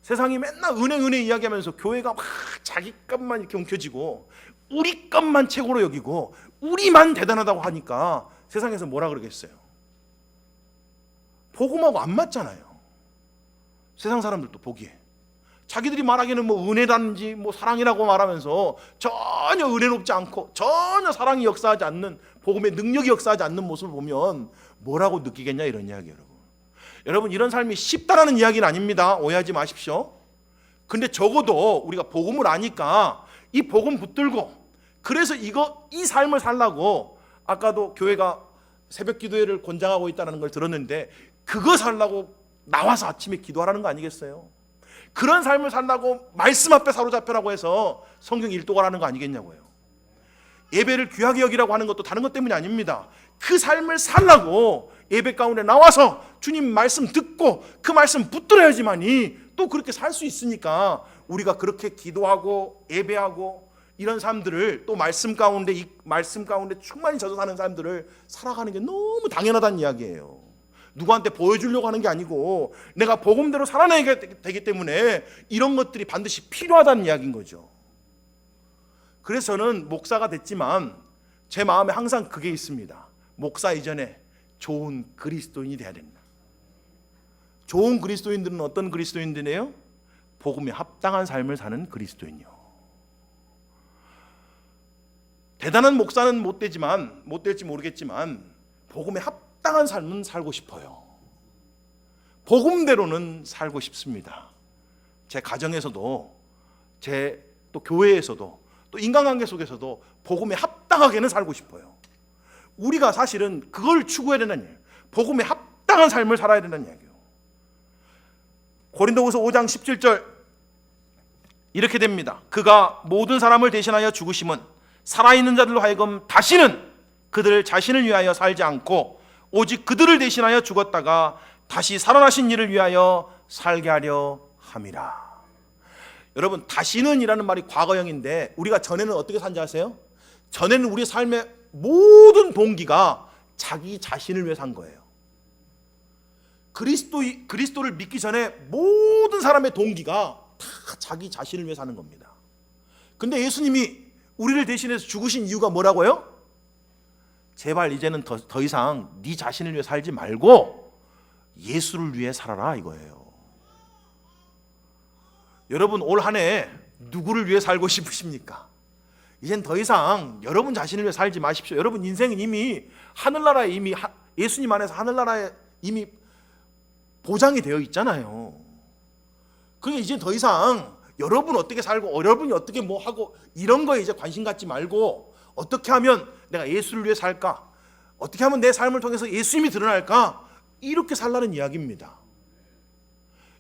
세상이 맨날 은혜 이야기하면서 교회가 막 자기 것만 이렇게 움켜쥐고, 우리 것만 최고로 여기고, 우리만 대단하다고 하니까 세상에서 뭐라 그러겠어요? 복음하고 안 맞잖아요. 세상 사람들도 보기에 자기들이 말하기에는 뭐 은혜라든지 뭐 사랑이라고 말하면서 전혀 은혜롭지 않고 전혀 사랑이 역사하지 않는, 복음의 능력이 역사하지 않는 모습을 보면 뭐라고 느끼겠냐, 이런 이야기. 여러분 이런 삶이 쉽다라는 이야기는 아닙니다. 오해하지 마십시오. 근데 적어도 우리가 복음을 아니까 이 복음 붙들고, 그래서 이 삶을 살라고, 아까도 교회가 새벽 기도회를 권장하고 있다는 걸 들었는데, 그거 살라고 나와서 아침에 기도하라는 거 아니겠어요? 그런 삶을 살라고 말씀 앞에 사로잡혀라고 해서 성경 일독하라는 거 아니겠냐고요. 예배를 귀하게 여기라고 하는 것도 다른 것 때문이 아닙니다. 그 삶을 살라고 예배 가운데 나와서 주님 말씀 듣고 그 말씀 붙들어야지만이 또 그렇게 살 수 있으니까, 우리가 그렇게 기도하고 예배하고 이런 삶들을, 또 말씀 가운데 충만히 젖어 사는 삶들을 살아가는 게 너무 당연하다는 이야기예요. 누구한테 보여주려고 하는 게 아니고, 내가 복음대로 살아내야 되기 때문에 이런 것들이 반드시 필요하다는 이야기인 거죠. 그래서 저는 목사가 됐지만 제 마음에 항상 그게 있습니다. 목사 이전에 좋은 그리스도인이 돼야 된다. 좋은 그리스도인들은 어떤 그리스도인들이에요? 복음에 합당한 삶을 사는 그리스도인이요. 대단한 목사는 못 될지 모르겠지만 복음에 합당한 삶은 살고 싶어요. 복음대로는 살고 싶습니다. 제 가정에서도, 제 또 교회에서도, 또 인간관계 속에서도 복음에 합당하게는 살고 싶어요. 우리가 사실은 그걸 추구해야 된다는 얘기예요. 복음에 합당한 삶을 살아야 된다는 이야기예요. 고린도후서 5장 17절 이렇게 됩니다. 그가 모든 사람을 대신하여 죽으심은 살아있는 자들로 하여금 다시는 그들 자신을 위하여 살지 않고 오직 그들을 대신하여 죽었다가 다시 살아나신 이를 위하여 살게 하려 함이라. 여러분, 다시는 이라는 말이 과거형인데, 우리가 전에는 어떻게 산지 아세요? 전에는 우리 삶의 모든 동기가 자기 자신을 위해 산 거예요. 그리스도를 믿기 전에 모든 사람의 동기가 다 자기 자신을 위해 사는 겁니다. 근데 예수님이 우리를 대신해서 죽으신 이유가 뭐라고요? 제발 이제는 더 이상 네 자신을 위해 살지 말고 예수를 위해 살아라, 이거예요. 여러분, 올 한 해 누구를 위해 살고 싶으십니까? 이젠 더 이상 여러분 자신을 위해 살지 마십시오. 여러분 인생은 이미 하늘나라에, 예수님 안에서 하늘나라에 이미 보장이 되어 있잖아요. 그러니까 이제 더 이상 여러분 어떻게 살고 여러분이 어떻게 뭐 하고 이런 거에 이제 관심 갖지 말고, 어떻게 하면 내가 예수를 위해 살까, 어떻게 하면 내 삶을 통해서 예수님이 드러날까, 이렇게 살라는 이야기입니다.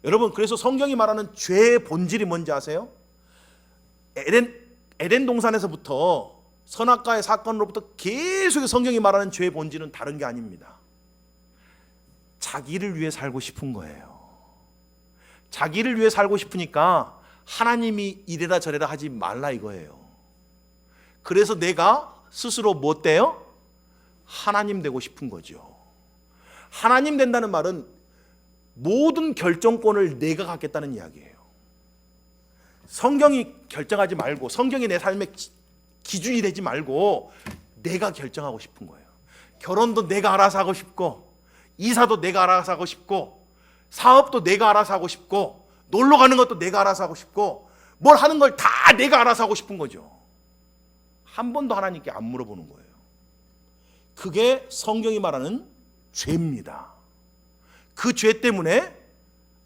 여러분, 그래서 성경이 말하는 죄의 본질이 뭔지 아세요? 에덴 동산에서부터 선악과의 사건으로부터 계속 성경이 말하는 죄의 본질은 다른 게 아닙니다. 자기를 위해 살고 싶은 거예요. 자기를 위해 살고 싶으니까 하나님이 이래라 저래라 하지 말라 이거예요. 그래서 내가 스스로 뭐 돼요? 하나님 되고 싶은 거죠. 하나님 된다는 말은 모든 결정권을 내가 갖겠다는 이야기예요. 성경이 결정하지 말고, 성경이 내 삶의 기준이 되지 말고 내가 결정하고 싶은 거예요. 결혼도 내가 알아서 하고 싶고, 이사도 내가 알아서 하고 싶고, 사업도 내가 알아서 하고 싶고, 놀러 가는 것도 내가 알아서 하고 싶고, 뭘 하는 걸 다 내가 알아서 하고 싶은 거죠. 한 번도 하나님께 안 물어보는 거예요. 그게 성경이 말하는 죄입니다. 그 죄 때문에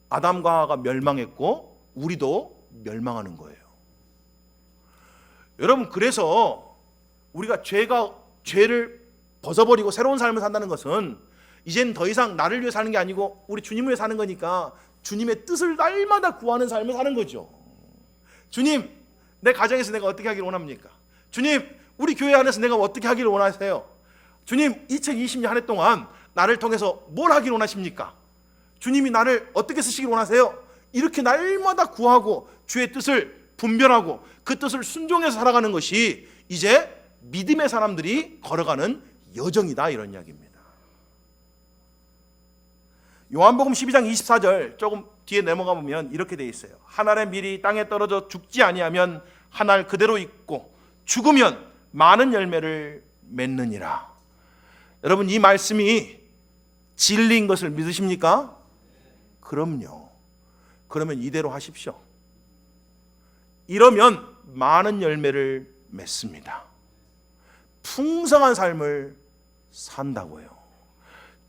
아담과 하와가 멸망했고 우리도 멸망하는 거예요. 여러분, 그래서 우리가 죄를 벗어버리고 새로운 삶을 산다는 것은 이젠 더 이상 나를 위해 사는 게 아니고 우리 주님을 위해 사는 거니까 주님의 뜻을 날마다 구하는 삶을 사는 거죠. 주님, 내 가정에서 내가 어떻게 하기를 원합니까? 주님, 우리 교회 안에서 내가 어떻게 하기를 원하세요? 주님, 2020년 한 해 동안 나를 통해서 뭘 하기를 원하십니까? 주님이 나를 어떻게 쓰시기를 원하세요? 이렇게 날마다 구하고 주의 뜻을 분별하고 그 뜻을 순종해서 살아가는 것이 이제 믿음의 사람들이 걸어가는 여정이다, 이런 이야기입니다. 요한복음 12장 24절 조금 뒤에 넘어가 보면 이렇게 돼 있어요. 한 알의 밀이 땅에 떨어져 죽지 아니하면 한 알 그대로 있고 죽으면 많은 열매를 맺느니라. 여러분, 이 말씀이 진리인 것을 믿으십니까? 그럼요. 그러면 이대로 하십시오. 이러면 많은 열매를 맺습니다. 풍성한 삶을 산다고요.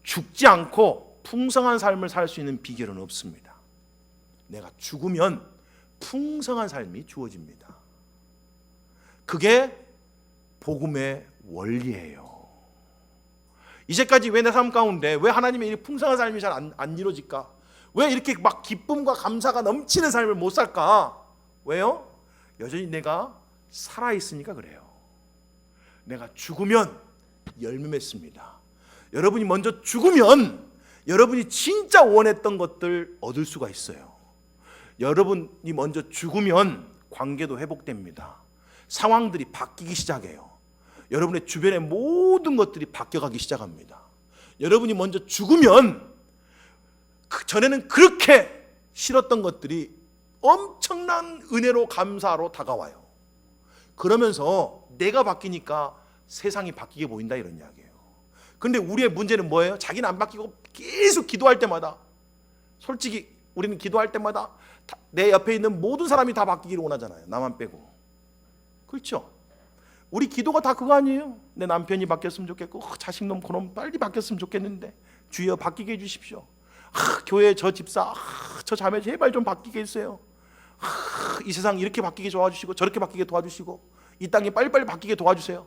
죽지 않고 풍성한 삶을 살 수 있는 비결은 없습니다. 내가 죽으면 풍성한 삶이 주어집니다. 그게 복음의 원리예요. 이제까지 왜 내 삶 가운데 왜 하나님의 이 풍성한 삶이 잘 안 이루어질까? 왜 이렇게 막 기쁨과 감사가 넘치는 삶을 못 살까? 왜요? 여전히 내가 살아있으니까 그래요. 내가 죽으면 열매 맺습니다. 여러분이 먼저 죽으면 여러분이 진짜 원했던 것들 얻을 수가 있어요. 여러분이 먼저 죽으면 관계도 회복됩니다. 상황들이 바뀌기 시작해요. 여러분의 주변의 모든 것들이 바뀌어가기 시작합니다. 여러분이 먼저 죽으면 전에는 그렇게 싫었던 것들이 엄청난 은혜로 감사로 다가와요. 그러면서 내가 바뀌니까 세상이 바뀌게 보인다, 이런 이야기예요. 근데 우리의 문제는 뭐예요? 자기는 안 바뀌고 계속 기도할 때마다, 솔직히 우리는 기도할 때마다 내 옆에 있는 모든 사람이 다 바뀌기를 원하잖아요. 나만 빼고. 그렇죠? 우리 기도가 다 그거 아니에요? 내 남편이 바뀌었으면 좋겠고, 자식놈 그놈 빨리 바뀌었으면 좋겠는데 주여 바뀌게 해주십시오. 교회 저 집사, 저 자매 제발 좀 바뀌게 해주세요. 이 세상 이렇게 바뀌게 도와주시고 저렇게 바뀌게 도와주시고 이 땅이 빨리빨리 바뀌게 도와주세요.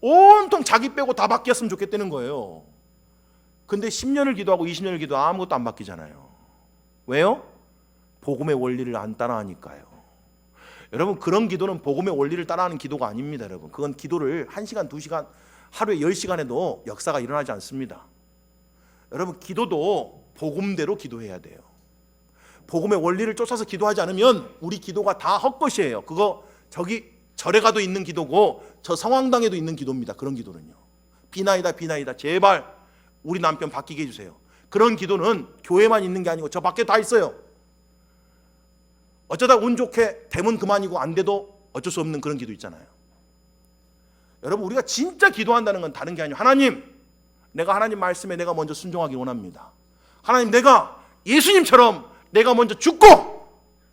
온통 자기 빼고 다 바뀌었으면 좋겠다는 거예요. 근데 10년을 기도하고 20년을 기도하고 아무것도 안 바뀌잖아요. 왜요? 복음의 원리를 안 따라하니까요. 여러분, 그런 기도는 복음의 원리를 따라하는 기도가 아닙니다. 여러분, 그건 기도를 1시간, 2시간, 하루에 10시간 해도 역사가 일어나지 않습니다. 여러분, 기도도 복음대로 기도해야 돼요. 복음의 원리를 쫓아서 기도하지 않으면 우리 기도가 다 헛것이에요. 그거 저기 절에 가도 있는 기도고 저 성황당에도 있는 기도입니다. 그런 기도는요. 비나이다 비나이다 제발 우리 남편 바뀌게 해주세요. 그런 기도는 교회만 있는 게 아니고 저 밖에 다 있어요. 어쩌다 운 좋게 되면 그만이고 안 돼도 어쩔 수 없는 그런 기도 있잖아요. 여러분, 우리가 진짜 기도한다는 건 다른 게 아니에요. 하나님, 내가 하나님 말씀에 내가 먼저 순종하기 원합니다. 하나님, 내가 예수님처럼 내가 먼저 죽고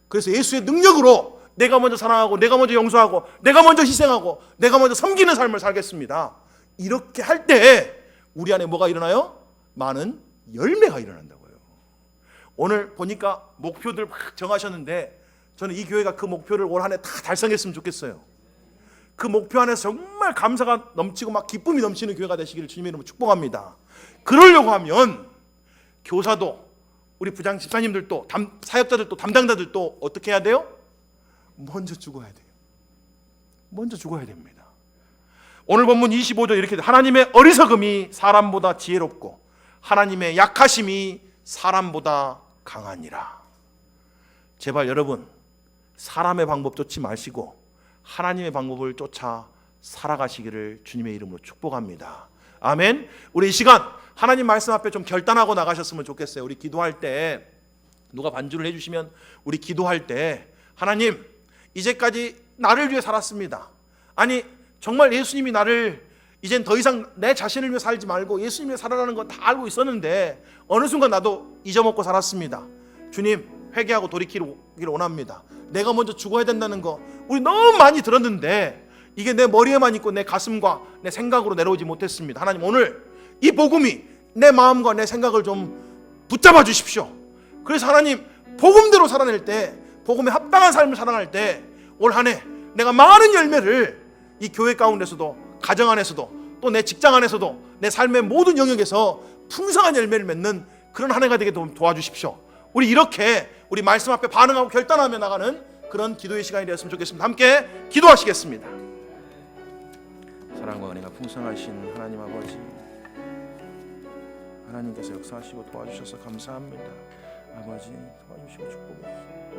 그래서 예수의 능력으로 내가 먼저 사랑하고 내가 먼저 용서하고 내가 먼저 희생하고 내가 먼저 섬기는 삶을 살겠습니다. 이렇게 할 때 우리 안에 뭐가 일어나요? 많은 열매가 일어난다고요. 오늘 보니까 목표들 막 정하셨는데 저는 이 교회가 그 목표를 올 한 해 다 달성했으면 좋겠어요. 그 목표 안에서 정말 감사가 넘치고 막 기쁨이 넘치는 교회가 되시기를 주님의 이름으로 축복합니다. 그러려고 하면 교사도 우리 부장 집사님들도 사역자들도 담당자들도 어떻게 해야 돼요? 먼저 죽어야 돼요. 먼저 죽어야 됩니다. 오늘 본문 25절 이렇게 돼요. 하나님의 어리석음이 사람보다 지혜롭고 하나님의 약하심이 사람보다 강하니라. 제발 여러분, 사람의 방법 쫓지 마시고 하나님의 방법을 쫓아 살아가시기를 주님의 이름으로 축복합니다. 아멘. 우리 이 시간 하나님 말씀 앞에 좀 결단하고 나가셨으면 좋겠어요. 우리 기도할 때 누가 반주를 해주시면 우리 기도할 때 하나님 이제까지 나를 위해 살았습니다. 아니 정말 예수님이 나를 이젠 더 이상 내 자신을 위해 살지 말고 예수님 위해 살아라는 건 다 알고 있었는데 어느 순간 나도 잊어먹고 살았습니다. 주님 회개하고 돌이키기를 원합니다. 내가 먼저 죽어야 된다는 거 우리 너무 많이 들었는데 이게 내 머리에만 있고 내 가슴과 내 생각으로 내려오지 못했습니다. 하나님 오늘 이 복음이 내 마음과 내 생각을 좀 붙잡아 주십시오. 그래서 하나님 복음대로 살아낼 때 복음에 합당한 삶을 살아갈 때 올 한 해 내가 많은 열매를 이 교회 가운데서도 가정 안에서도 또 내 직장 안에서도 내 삶의 모든 영역에서 풍성한 열매를 맺는 그런 한 해가 되게 도와주십시오. 우리 이렇게 우리 말씀 앞에 반응하고 결단하며 나가는 그런 기도의 시간이 되었으면 좋겠습니다. 함께 기도하시겠습니다. 사랑과 은혜가 풍성하신 하나님 아버지, 하나님께서 역사하시고 도와주셔서 감사합니다. 아버지 도와주시고 축복해 주시옵소서.